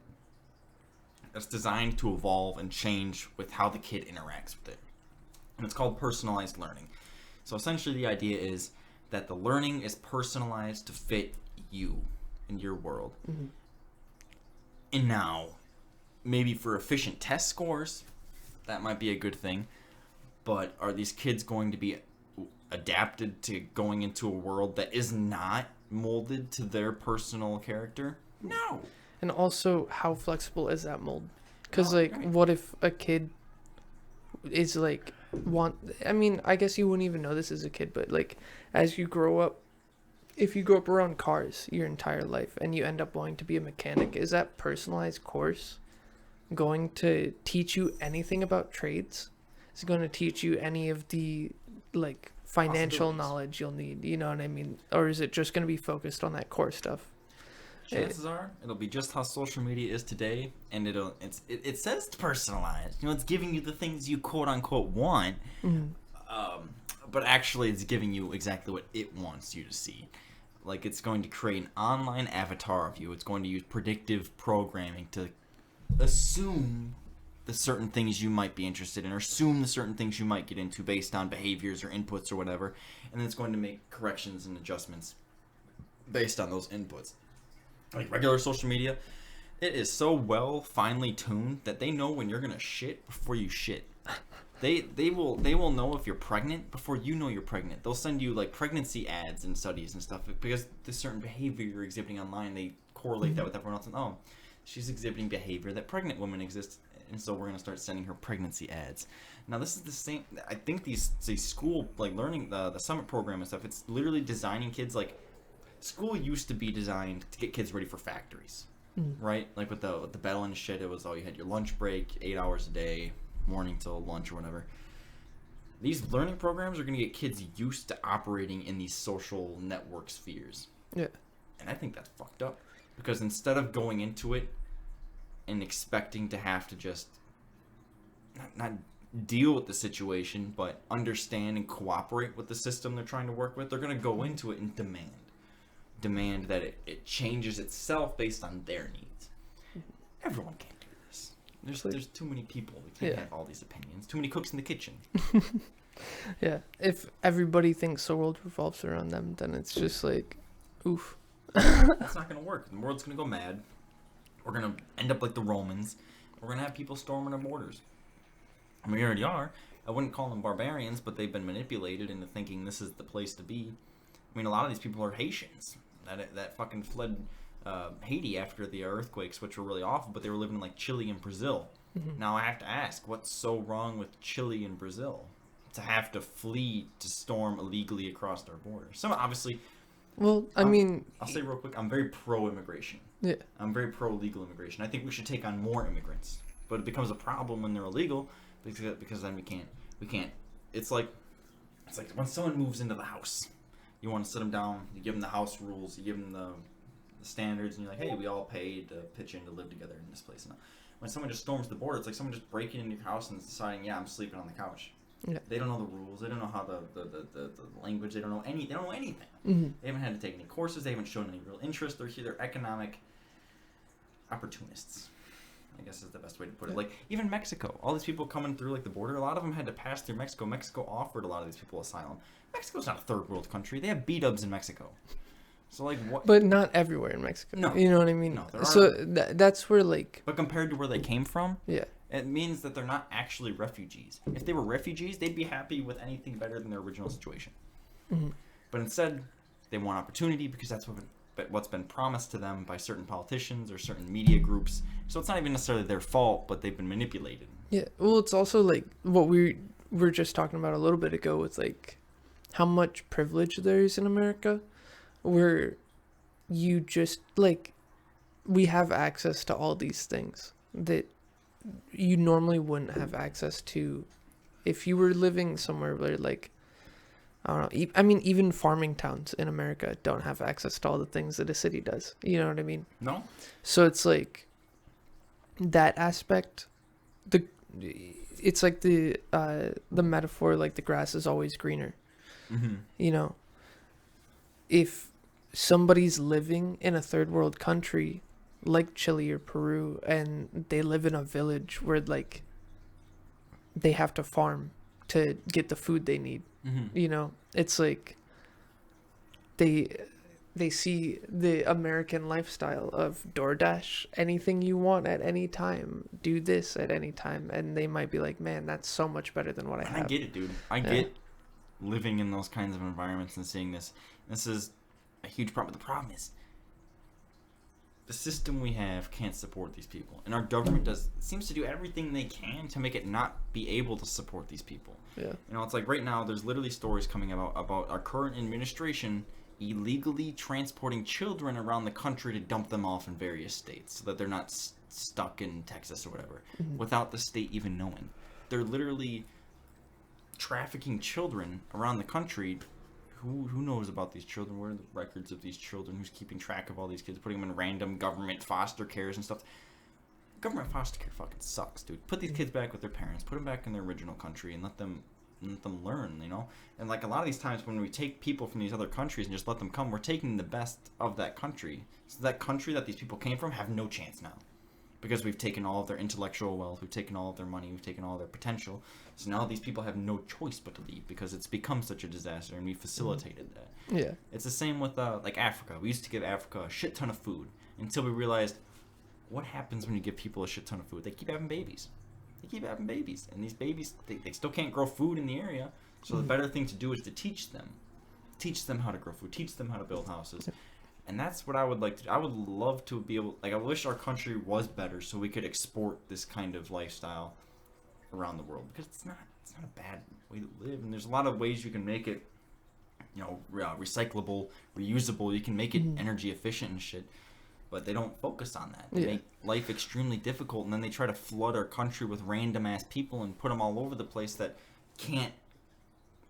that's designed to evolve and change with how the kid interacts with it. And it's called personalized learning. So essentially the idea is that the learning is personalized to fit you and your world. And now, maybe for efficient test scores, that might be a good thing. But are these kids going to be adapted to going into a world that is not molded to their personal character? No. And also, how flexible is that mold? Because, right. what if a kid is, I mean, I guess you wouldn't even know this as a kid, but, as you grow up, if you grow up around cars your entire life and you end up wanting to be a mechanic, is that personalized course going to teach you anything about trades? Is it going to teach you any of the, financial knowledge you'll need? You know what I mean? Or is it just going to be focused on that core stuff? Chances are it'll be just how social media is today, and it says it's personalized. You know, it's giving you the things you quote unquote want, but actually it's giving you exactly what it wants you to see. Like, it's going to create an online avatar of you. It's going to use predictive programming to assume the certain things you might be interested in, or assume the certain things you might get into based on behaviors or inputs or whatever, and then it's going to make corrections and adjustments based on those inputs. Like regular social media, it is so well finely tuned that they know when you're gonna shit before you shit. They will know if you're pregnant before you know you're pregnant. They'll send you pregnancy ads and studies and stuff because there's certain behavior you're exhibiting online. They correlate that with everyone else, and she's exhibiting behavior that pregnant women exist, and so we're gonna start sending her pregnancy ads. Now this is the same. I think these school learning the summit program and stuff. It's literally designing kids school used to be designed to get kids ready for factories, right? Like with the bell and shit, it was you had your lunch break, 8 hours a day, morning till lunch or whatever. These learning programs are going to get kids used to operating in these social network spheres. Yeah. And I think that's fucked up, because instead of going into it and expecting to have to just not deal with the situation, but understand and cooperate with the system they're trying to work with, they're going to go into it and demand that it changes itself based on their needs. Everyone can't do this. There's too many people. We can't have all these opinions. Too many cooks in the kitchen. Yeah. If everybody thinks the world revolves around them, then it's just oof. That's not going to work. The world's going to go mad. We're going to end up like the Romans. We're going to have people storming our borders. I mean, we already are. I wouldn't call them barbarians, but they've been manipulated into thinking this is the place to be. I mean, a lot of these people are Haitians that fucking fled Haiti after the earthquakes, which were really awful, but they were living in like Chile and Brazil. Mm-hmm. Now I have to ask, what's so wrong with Chile and Brazil to have to flee to storm illegally across our border? So obviously, well, I mean, I'll say real quick, I'm very pro-immigration. Yeah. I'm very pro-legal immigration. I think we should take on more immigrants, but it becomes a problem when they're illegal because then we can't. It's like when someone moves into the house, you want to sit them down, you give them the house rules, you give them the standards, and you're like, hey, we all paid to pitch in to live together in this place. And when someone just storms the border, it's like someone just breaking into your house and deciding, yeah, I'm sleeping on the couch. Yeah. They don't know the rules. They don't know how the language. They don't know anything. Mm-hmm. They haven't had to take any courses. They haven't shown any real interest. They're economic opportunists, I guess is the best way to put it. Like, even Mexico, all these people coming through like the border, a lot of them had to pass through Mexico. Mexico offered a lot of these people asylum. Mexico's not a third world country. They have B-dubs in Mexico. So like what? But not everywhere in Mexico. No. You know what I mean? No, there so are. that's where like. But compared to where they came from, Yeah. it means that they're not actually refugees. If they were refugees, they'd be happy with anything better than their original situation. Mm-hmm. But instead, they want opportunity because that's what's been promised to them by certain politicians or certain media groups. So it's not even necessarily their fault, but they've been manipulated. Yeah. Well, it's also like what we were just talking about a little bit ago with like how much privilege there is in America, where you just like we have access to all these things that you normally wouldn't have access to if you were living somewhere where like I don't know. I mean, even farming towns in America don't have access to all the things that a city does. You know what I mean? No? So it's like that aspect. It's like the metaphor, like the grass is always greener. Mm-hmm. You know, if somebody's living in a third world country like Chile or Peru, and they live in a village where like they have to farm to get the food they need. Mm-hmm. You know, it's like they see the American lifestyle of DoorDash, anything you want at any time, do this at any time, and they might be like, man, that's so much better than what I have. I get it, dude. I get living in those kinds of environments and seeing this. This is a huge problem. But the problem is the system we have can't support these people, and our government seems to do everything they can to make it not be able to support these people. Yeah. You know, it's like right now there's literally stories coming about our current administration illegally transporting children around the country to dump them off in various states so that they're not stuck in Texas or whatever, without the state even knowing. They're literally trafficking children around the country. Who knows about these children? Where are the records of these children? Who's keeping track of all these kids? Putting them in random government foster cares and stuff. Government foster care fucking sucks, dude. Put these kids back with their parents. Put them back in their original country and let them learn, you know? And like a lot of these times when we take people from these other countries and just let them come, we're taking the best of that country. So that country that these people came from have no chance now. Because we've taken all of their intellectual wealth, we've taken all of their money, we've taken all of their potential. So now these people have no choice but to leave because it's become such a disaster and we facilitated that. Yeah. It's the same with like Africa. We used to give Africa a shit ton of food until we realized what happens when you give people a shit ton of food. They keep having babies. And these babies, they still can't grow food in the area. So the better thing to do is to teach them how to grow food, teach them how to build houses. And that's what I would like to do. I would love to be able, like, I wish our country was better so we could export this kind of lifestyle around the world, because it's not a bad way to live, and there's a lot of ways you can make it, you know, recyclable, reusable. You can make it energy efficient and shit, but they don't focus on that. They make life extremely difficult, and then they try to flood our country with random ass people and put them all over the place that can't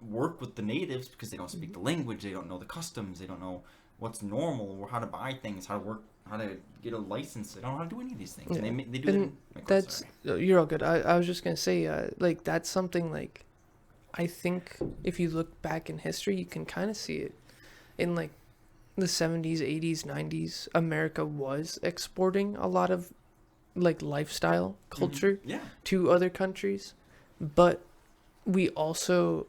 work with the natives because they don't speak the language, they don't know the customs, they don't know what's normal or how to buy things, how to work, how to get a license. They don't know how to do any of these things. Yeah. And they do it. That's you're all good. I was just gonna say, like, that's something, like, I think if you look back in history, you can kind of see it in like the 70s, 80s, 90s. America was exporting a lot of like lifestyle culture to other countries, but we also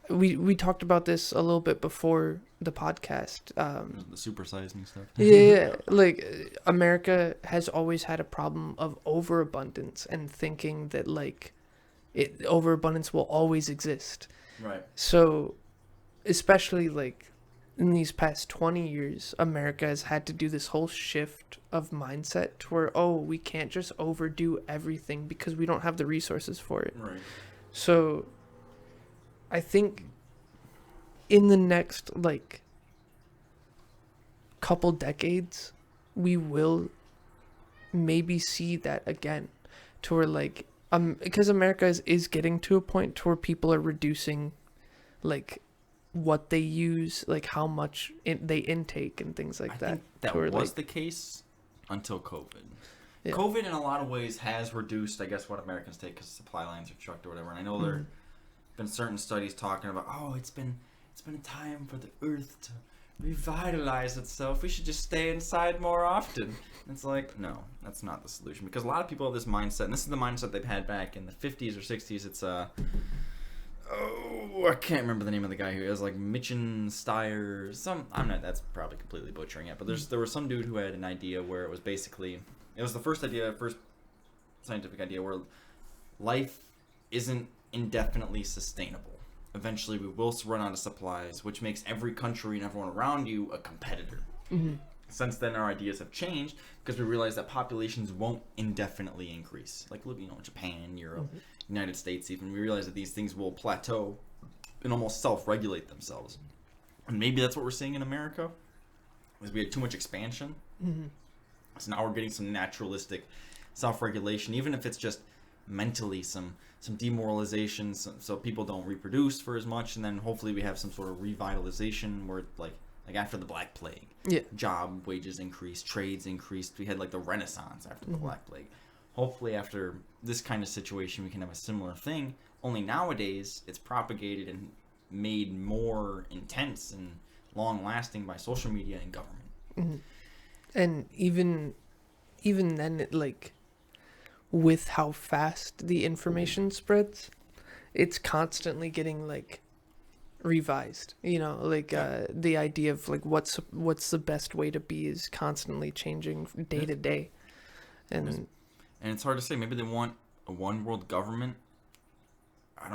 we talked about this a little bit before the podcast. The supersizing stuff. Yeah, like America has always had a problem of overabundance and thinking that like overabundance will always exist. Right. So, especially like in these past 20 years, America has had to do this whole shift of mindset to where, oh, we can't just overdo everything because we don't have the resources for it. Right. So, I think in the next like couple decades, we will maybe see that again, to where like because America is getting to a point to where people are reducing like what they use, like how much they intake and things like I that. think that to where, was like, the case until COVID. Yeah. COVID, in a lot of ways, has reduced, I guess, what Americans take because supply lines are trucked or whatever. And I know there have been certain studies talking about, oh, it's been a time for the Earth to revitalize itself. We should just stay inside more often. And it's like, no, that's not the solution, because a lot of people have this mindset, and this is the mindset they've had back in the 50s or 60s. It's I can't remember the name of the guy who is like Mitchen Steyer. That's probably completely butchering it, but there was some dude who had an idea where it was basically, it was the first scientific idea where life isn't indefinitely sustainable. Eventually we will run out of supplies, which makes every country and everyone around you a competitor. Mm-hmm. Since then, our ideas have changed because we realize that populations won't indefinitely increase. Like, look, Japan, Europe, United States even. We realize that these things will plateau and almost self-regulate themselves. And maybe that's what we're seeing in America, is we had too much expansion. Mm-hmm. So now we're getting some naturalistic self-regulation, even if it's just mentally some demoralization, so people don't reproduce for as much, and then hopefully we have some sort of revitalization where like after the Black Plague, job wages increased, trades increased. We had like the Renaissance after the Black Plague. Hopefully after this kind of situation we can have a similar thing, only nowadays it's propagated and made more intense and long lasting by social media and government. And even then, it like, with how fast the information spreads, it's constantly getting like revised, the idea of like what's the best way to be is constantly changing day to day. And it's hard to say. Maybe they want a one world government.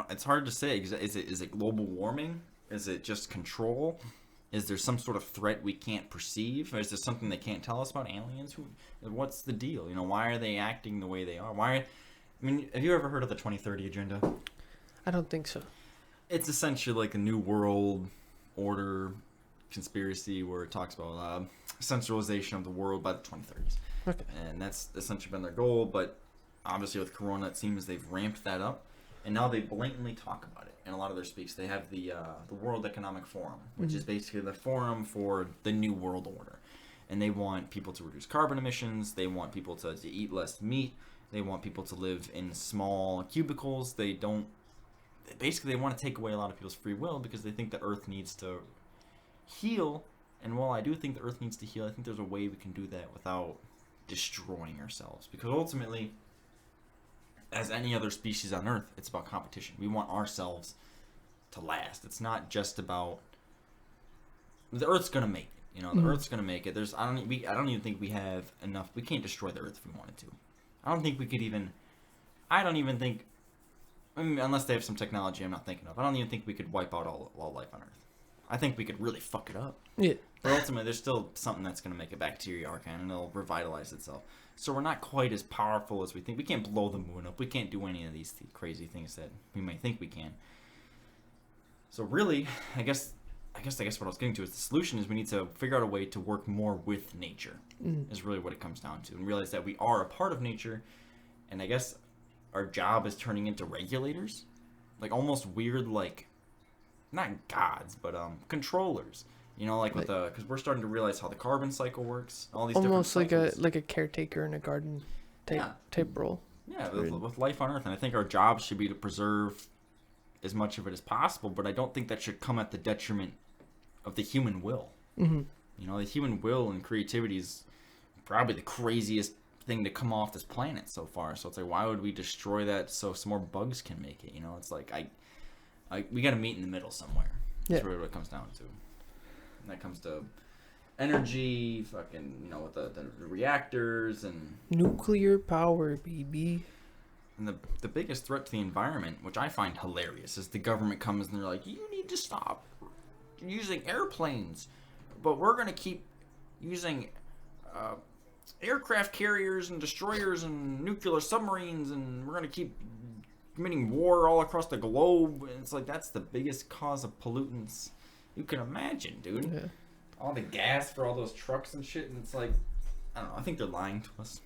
It's hard to say. Is it global warming? Is it just control? Is there some sort of threat we can't perceive? Or is there something they can't tell us about, aliens? What's the deal? Why are they acting the way they are? Have you ever heard of the 2030 agenda? I don't think so. It's essentially like a new world order conspiracy where it talks about centralization of the world by the 2030s. Okay. And that's essentially been their goal, but obviously with Corona it seems they've ramped that up, and now they blatantly talk about it in a lot of their speaks. They have the World Economic Forum, which is basically the forum for the new world order, and they want people to reduce carbon emissions, they want people to eat less meat, they want people to live in small cubicles. They want to take away a lot of people's free will because they think the earth needs to heal. And while I do think the earth needs to heal, I think there's a way we can do that without destroying ourselves, because ultimately, as any other species on earth, it's about competition. We want ourselves to last. It's not just about the earth's gonna make it. The earth's gonna make it. I don't even think we have enough. We can't destroy the earth if we wanted to. I don't even think, unless they have some technology I'm not thinking of, I don't even think we could wipe out all life on earth. I think we could really fuck it up. Yeah. But ultimately, there's still something that's going to make a bacteria archon, and it'll revitalize itself. So we're not quite as powerful as we think. We can't blow the moon up. We can't do any of these crazy things that we might think we can. So really, I guess what I was getting to is the solution is we need to figure out a way to work more with nature. Is really what it comes down to, and realize that we are a part of nature, and I guess our job is turning into regulators, like almost weird, like not gods, but controllers. Because we're starting to realize how the carbon cycle works, all these almost different cycles. like a caretaker in a garden type role. Yeah, with life on Earth, and I think our job should be to preserve as much of it as possible, but I don't think that should come at the detriment of the human will. The human will and creativity is probably the craziest thing to come off this planet so far. So it's like, why would we destroy that so some more bugs can make it? It's like we got to meet in the middle somewhere. That's Yeah. really what it comes down to. And that comes to energy, fucking, with the reactors and Nuclear power, baby. And the biggest threat to the environment, which I find hilarious, is the government comes and they're like, you need to stop using airplanes, but we're going to keep using aircraft carriers and destroyers and nuclear submarines, and we're going to keep committing war all across the globe. And it's like, that's the biggest cause of pollutants you can imagine, dude. Yeah. All the gas for all those trucks and shit, and it's like, I don't know, I think they're lying to us.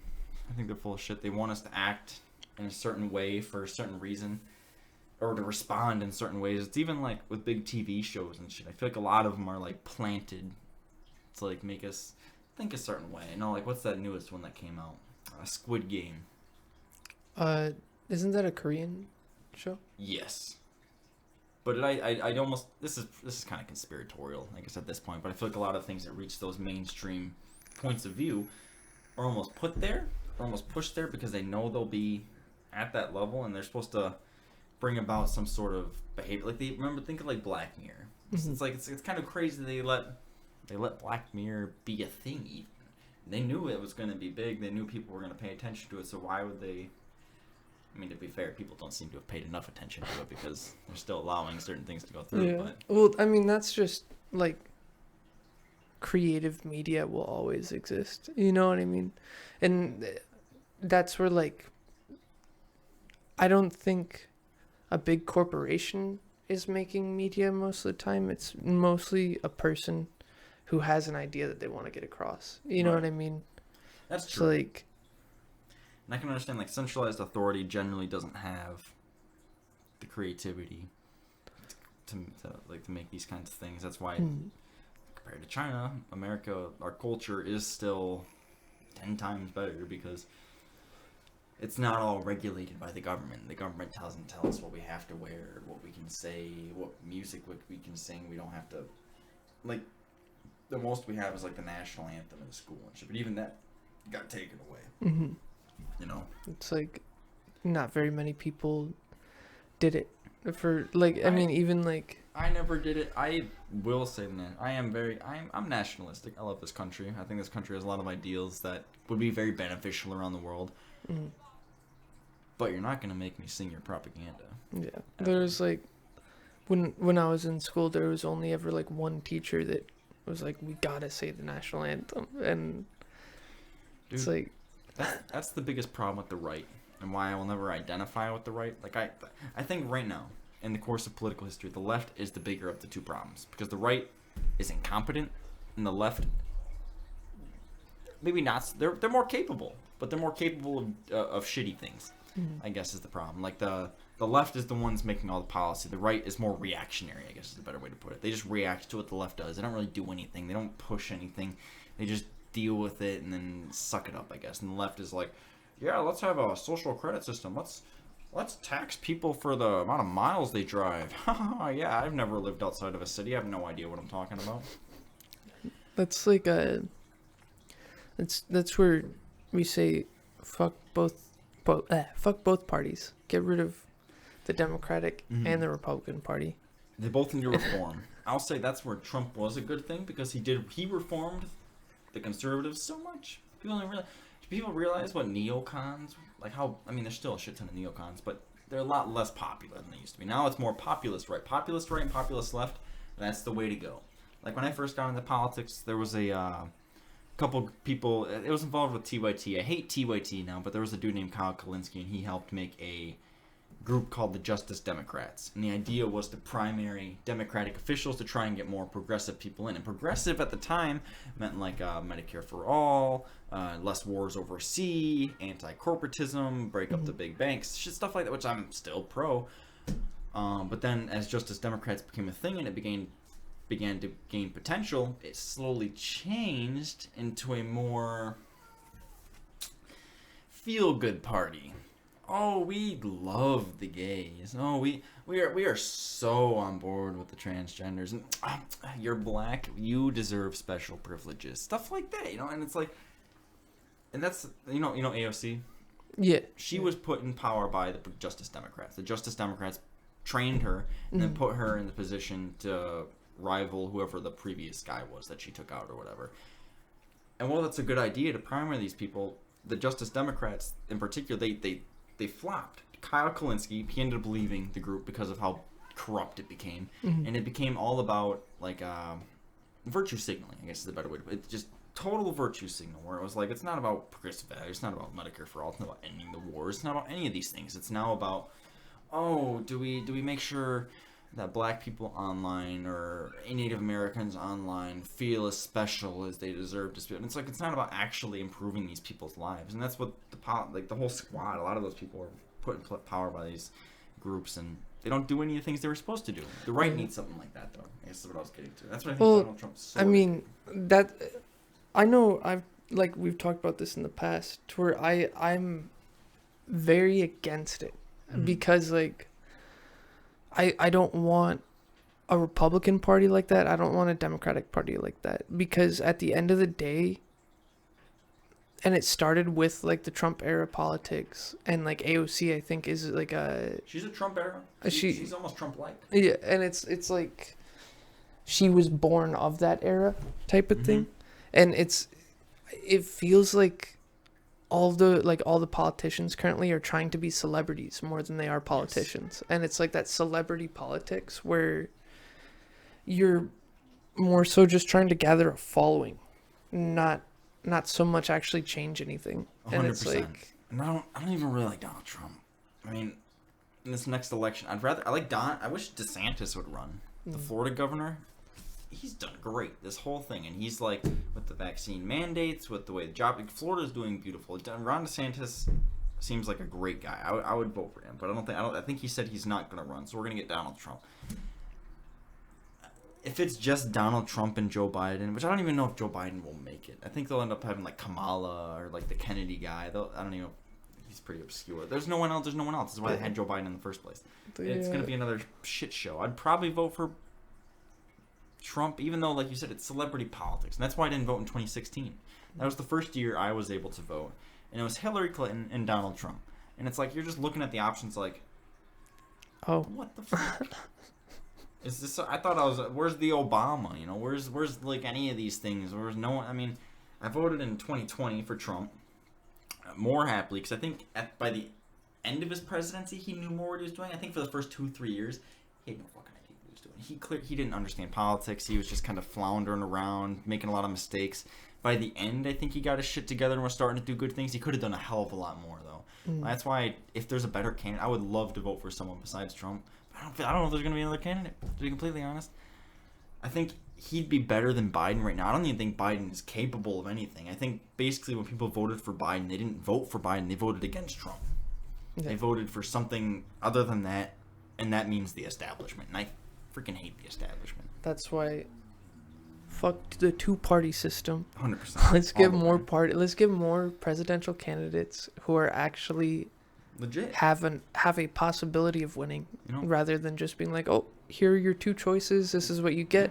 I think they're full of shit. They want us to act in a certain way for a certain reason, or to respond in certain ways. It's even like with big TV shows and shit. I feel like a lot of them are like planted to like make us think a certain way. You know, like what's that newest one that came out? Squid Game. Isn't that a Korean show? Yes. But I'd almost, this is kind of conspiratorial, I guess, at this point. But I feel like a lot of things that reach those mainstream points of view are almost put there, or almost pushed there, because they know they'll be at that level, and they're supposed to bring about some sort of behavior. Like think of like Black Mirror. Mm-hmm. It's like it's kind of crazy they let Black Mirror be a thing. Even they knew it was going to be big. They knew people were going to pay attention to it. So why would they? I mean, to be fair, people don't seem to have paid enough attention to it because they're still allowing certain things to go through. Yeah. But Well, I mean, that's just like creative media will always exist. You know what I mean? And that's where, like, I don't think a big corporation is making media most of the time. It's mostly a person who has an idea that they want to get across. You know Right. what I mean? that's It's true. like, And I can understand, like, centralized authority generally doesn't have the creativity to make these kinds of things. That's why, compared to China, America, our culture is still 10 times better because it's not all regulated by the government. The government doesn't tell us what we have to wear, what we can say, what music we can sing. We don't have to, like, the most we have is, like, the national anthem in school and shit. But even that got taken away. mm-hmm. You know, It's like not very many people did it for, like, I mean, even like, I never did it. I will say that I'm nationalistic. I love this country. I think this country has a lot of ideals that would be very beneficial around the world. mm, But you're not gonna make me sing your propaganda. yeah, there's like when I was in school, there was only ever like one teacher that was like, we gotta say the national anthem, and Dude, it's like, that's the biggest problem with the right, and why I will never identify with the right. Like I think right now, in the course of political history, the left is the bigger of the two problems, because the right is incompetent, and the left, maybe not. They're more capable, but they're more capable of shitty things. I guess is the problem. Like the left is the ones making all the policy. The right is more reactionary, I guess is a better way to put it. They just react to what the left does. They don't really do anything. They don't push anything. They just deal with it and then suck it up, I guess. And the left is like, yeah, let's have a social credit system. Let's tax people for the amount of miles they drive. Yeah, I've never lived outside of a city. I have no idea what I'm talking about. that's like that's where we say fuck both parties. Get rid of the Democratic and the Republican Party. They both need to reform. I'll say that's where Trump was a good thing, because he reformed the conservatives so much. Do people realize what neocons, like how, I mean, there's still a shit ton of neocons, but they're a lot less popular than they used to be. Now it's more populist right and populist left. And that's the way to go. Like when I first got into politics, there was a couple people, it was involved with TYT. I hate TYT now, but there was a dude named Kyle Kalinske, and he helped make a group called the Justice Democrats. And the idea was to primary Democratic officials to try and get more progressive people in. And progressive at the time meant like Medicare for all, less wars overseas, anti-corporatism, break up the big banks, shit, stuff like that, which I'm still pro. But then as Justice Democrats became a thing and it began to gain potential, it slowly changed into a more feel-good party. Oh, we love the gays. Oh, we are so on board with the transgenders. And you're black, you deserve special privileges. Stuff like that, you know. And it's like, and that's you know AOC. Yeah, She was put in power by the Justice Democrats. The Justice Democrats trained her, and then put her in the position to rival whoever the previous guy was that she took out or whatever. And while that's a good idea to primary these people, the Justice Democrats in particular, they flopped. Kyle Kalinske, he ended up leaving the group because of how corrupt it became, and it became all about like virtue signaling, I guess is the better way to put it. It's just total virtue signal, where it was like, it's not about progressive values, it's not about Medicare for all, it's not about ending the war, it's not about any of these things. It's now about, oh, do we make sure that black people online or Native Americans online feel as special as they deserve to feel? And it's like, it's not about actually improving these people's lives. And that's what the whole squad, a lot of those people are put in power by these groups, and they don't do any of the things they were supposed to do. The right needs something like that, though. I guess that's what I was getting to. That's what I think Donald Trump's so... I mean, I know we've talked about this in the past, to where I'm very against it, because like I don't want a Republican Party like that. I don't want a Democratic Party like that, because at the end of the day, and it started with like the Trump era politics, and like AOC, I think, is like she's a Trump era. She's almost Trump-like. Yeah, and it's like she was born of that era type of thing, and it feels like all the politicians currently are trying to be celebrities more than they are politicians. Yes. And it's like that celebrity politics where you're more so just trying to gather a following, not so much actually change anything. 100%. And it's like, and I don't even really like Donald Trump. I mean, in this next election, I wish DeSantis would run. The Florida governor, he's done great, this whole thing. And he's like, with the vaccine mandates, with the way the job, Florida's doing beautiful. Ron DeSantis seems like a great guy. I would vote for him, but I think he said he's not going to run. So we're going to get Donald Trump. If it's just Donald Trump and Joe Biden, which I don't even know if Joe Biden will make it. I think they'll end up having like Kamala or like the Kennedy guy. I don't even know. He's pretty obscure. There's no one else. That's why they had Joe Biden in the first place. It's going to be another shit show. I'd probably vote for Trump, even though, like you said, it's celebrity politics. And that's why I didn't vote in 2016. That was the first year I was able to vote. And it was Hillary Clinton and Donald Trump. And it's like, you're just looking at the options like, oh, what the fuck? Is this? I thought I was. Where's the Obama? You know, where's like any of these things? Where's no one? I mean, I voted in 2020 for Trump, more happily, because I think by the end of his presidency, he knew more what he was doing. I think for the first 2-3 years, he had no fucking idea what he was doing. He didn't understand politics. He was just kind of floundering around, making a lot of mistakes. By the end, I think he got his shit together and was starting to do good things. He could have done a hell of a lot more, though. That's why, if there's a better candidate, I would love to vote for someone besides Trump. I don't know if there's going to be another candidate, to be completely honest. I think he'd be better than Biden right now. I don't even think Biden is capable of anything. I think basically when people voted for Biden, they didn't vote for Biden. They voted against Trump. Yeah. They voted for something other than that, and that means the establishment. And I freaking hate the establishment. That's why fuck the two-party system. 100%. Let's give more presidential candidates who are actually legit, have a possibility of winning, rather than just being like, oh, here are your two choices, this is what you get.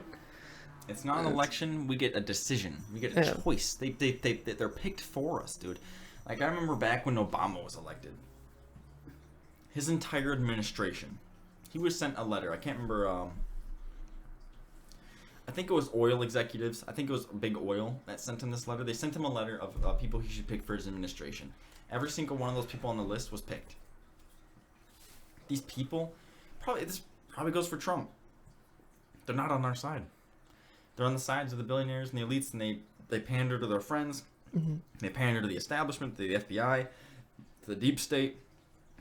It's not an election. We get a decision. We get a choice. They're picked for us, dude. Like, I remember back when Obama was elected, his entire administration, he was sent a letter. I can't remember. I think it was oil executives. I think it was Big Oil that sent him this letter. They sent him a letter of people he should pick for his administration. Every single one of those people on the list was picked. These people, this probably goes for Trump. They're not on our side. They're on the sides of the billionaires and the elites, and they pander to their friends. Mm-hmm. They pander to the establishment, to the FBI, to the deep state,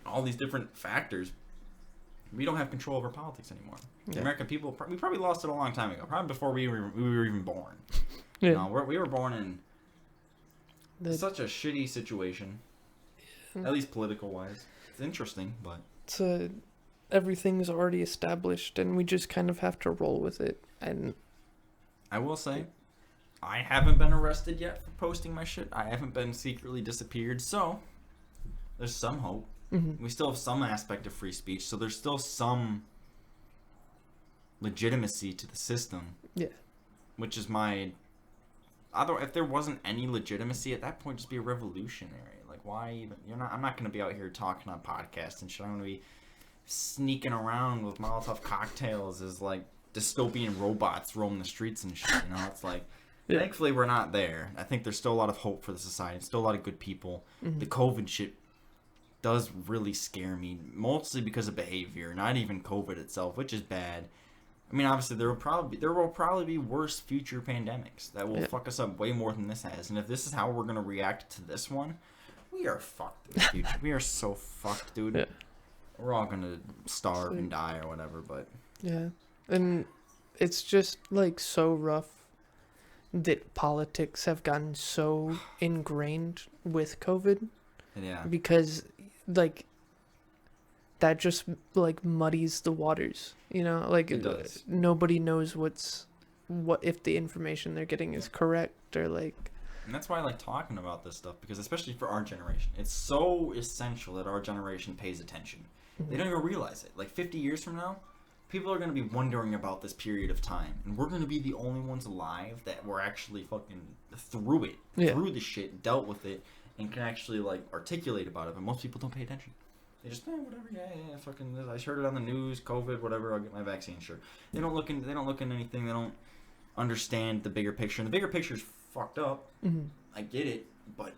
all these different factors. We don't have control over politics anymore. Yeah. The American people, we probably lost it a long time ago, probably before we were even born. Yeah. We were born in such a shitty situation, at least political-wise. It's interesting, but... everything's already established, and we just kind of have to roll with it. And I will say, I haven't been arrested yet for posting my shit. I haven't been secretly disappeared, so there's some hope. Mm-hmm. We still have some aspect of free speech, so there's still some legitimacy to the system. Yeah. Which is my... If there wasn't any legitimacy at that point, just be a revolutionary. Like, why even? I'm not going to be out here talking on podcasts and shit. I'm going to be sneaking around with Molotov cocktails as like dystopian robots roam the streets and shit. You know, it's like, Yeah. thankfully we're not there. I think there's still a lot of hope for the society. Still a lot of good people. The COVID shit does really scare me, mostly because of behavior, not even COVID itself, which is bad. I mean, obviously there will probably be worse future pandemics that will fuck us up way more than this has. And if this is how we're gonna react to this one, we are fucked in the future. We are so fucked, dude. Yeah. We're all gonna starve and die or whatever. But Yeah, and it's just like so rough that politics have gotten so ingrained with COVID yeah, because like that just like muddies the waters, you know, like it does. nobody knows what if the information they're getting is correct or like. And that's why I like talking about this stuff, because especially for our generation, it's so essential that our generation pays attention. They don't even realize it. Like 50 years from now, people are going to be wondering about this period of time, and we're going to be the only ones alive that were actually fucking through it, through the shit, dealt with it, and can actually like articulate about it. But most people don't pay attention. They just whatever, yeah, fucking. I heard it on the news, COVID, whatever. I'll get my vaccine, sure. They don't look into anything. They don't understand the bigger picture. And the bigger picture is fucked up. I get it, but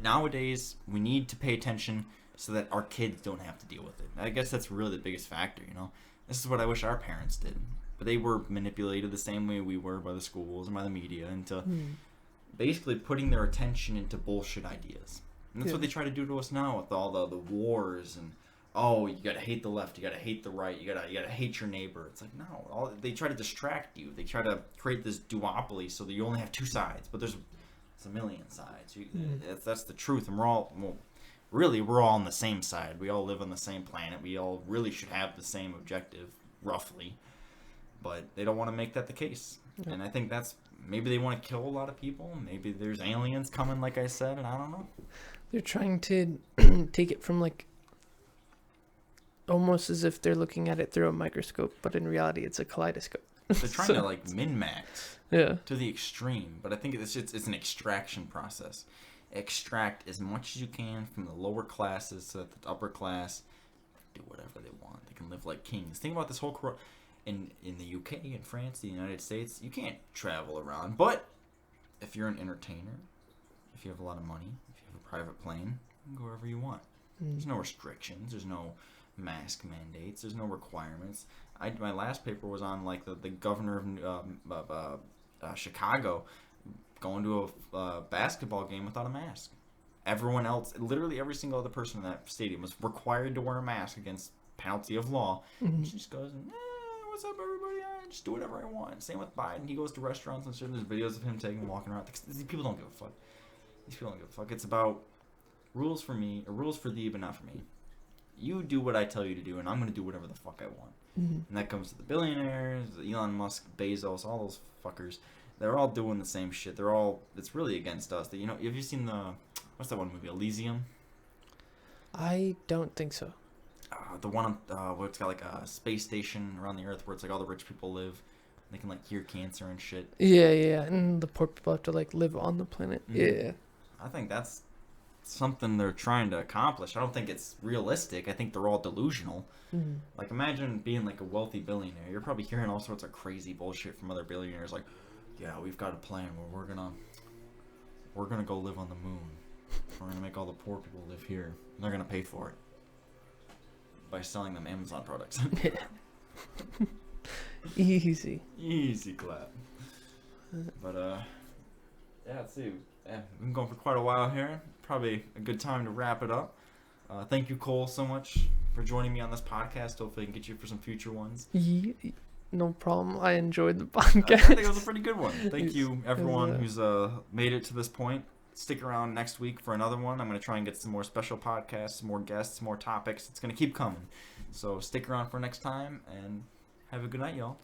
nowadays we need to pay attention so that our kids don't have to deal with it. I guess that's really the biggest factor, you know. This is what I wish our parents did, but they were manipulated the same way we were by the schools and by the media into basically putting their attention into bullshit ideas. And that's what they try to do to us now with all the wars and you gotta hate the left, you gotta hate the right, you gotta hate your neighbor. It's like no, they try to distract you. They try to create this duopoly so that you only have two sides, but there's a million sides. That's the truth, and we're all on the same side. We all live on the same planet. We all really should have the same objective, roughly. But they don't want to make that the case. Yeah. And I think that's maybe they want to kill a lot of people. Maybe there's aliens coming, like I said, and I don't know. They're trying to take it from like almost as if they're looking at it through a microscope, but in reality it's a kaleidoscope. They're trying to like min-max to the extreme, but I think it's an extraction process. Extract as much as you can from the lower classes so that the upper class do whatever they want. They can live like kings. Think about this whole in the UK, in France, the United States, you can't travel around. But if you're an entertainer, if you have a lot of money, if you have a private plane, you can go wherever you want. There's no restrictions. There's no mask mandates. There's no requirements. My last paper was on like the governor of Chicago going to a basketball game without a mask. Everyone else, literally every single other person in that stadium was required to wear a mask against penalty of law. She just goes, what's up, everybody? I just do whatever I want. Same with Biden. He goes to restaurants and shit. There's videos of him walking around. These people don't give a fuck. These people don't give a fuck. It's about rules for me, or rules for thee, but not for me. You do what I tell you to do, and I'm going to do whatever the fuck I want. And that comes to the billionaires, Elon Musk, Bezos, all those fuckers. They're all doing the same shit. It's really against us. You know, have you seen what's that one movie, Elysium? I don't think so. The one where it's got like a space station around the Earth where it's like all the rich people live. They can like cure cancer and shit. Yeah, and the poor people have to like live on the planet. Yeah. I think that's something they're trying to accomplish. I don't think it's realistic. I think they're all delusional. Like imagine being like a wealthy billionaire. You're probably hearing all sorts of crazy bullshit from other billionaires like, yeah, we've got a plan where we're gonna go live on the moon. We're gonna make all the poor people live here. And they're gonna pay for it by selling them Amazon products. Easy clap. But yeah, let's see. Yeah, we've been going for quite a while here. Probably a good time to wrap it up. Thank you, Cole, so much for joining me on this podcast. Hopefully I can get you for some future ones. No problem. I enjoyed the podcast. I think it was a pretty good one. Thank you, everyone who's made it to this point. Stick around next week for another one. I'm going to try and get some more special podcasts, more guests, more topics. It's going to keep coming. So stick around for next time, and have a good night, y'all.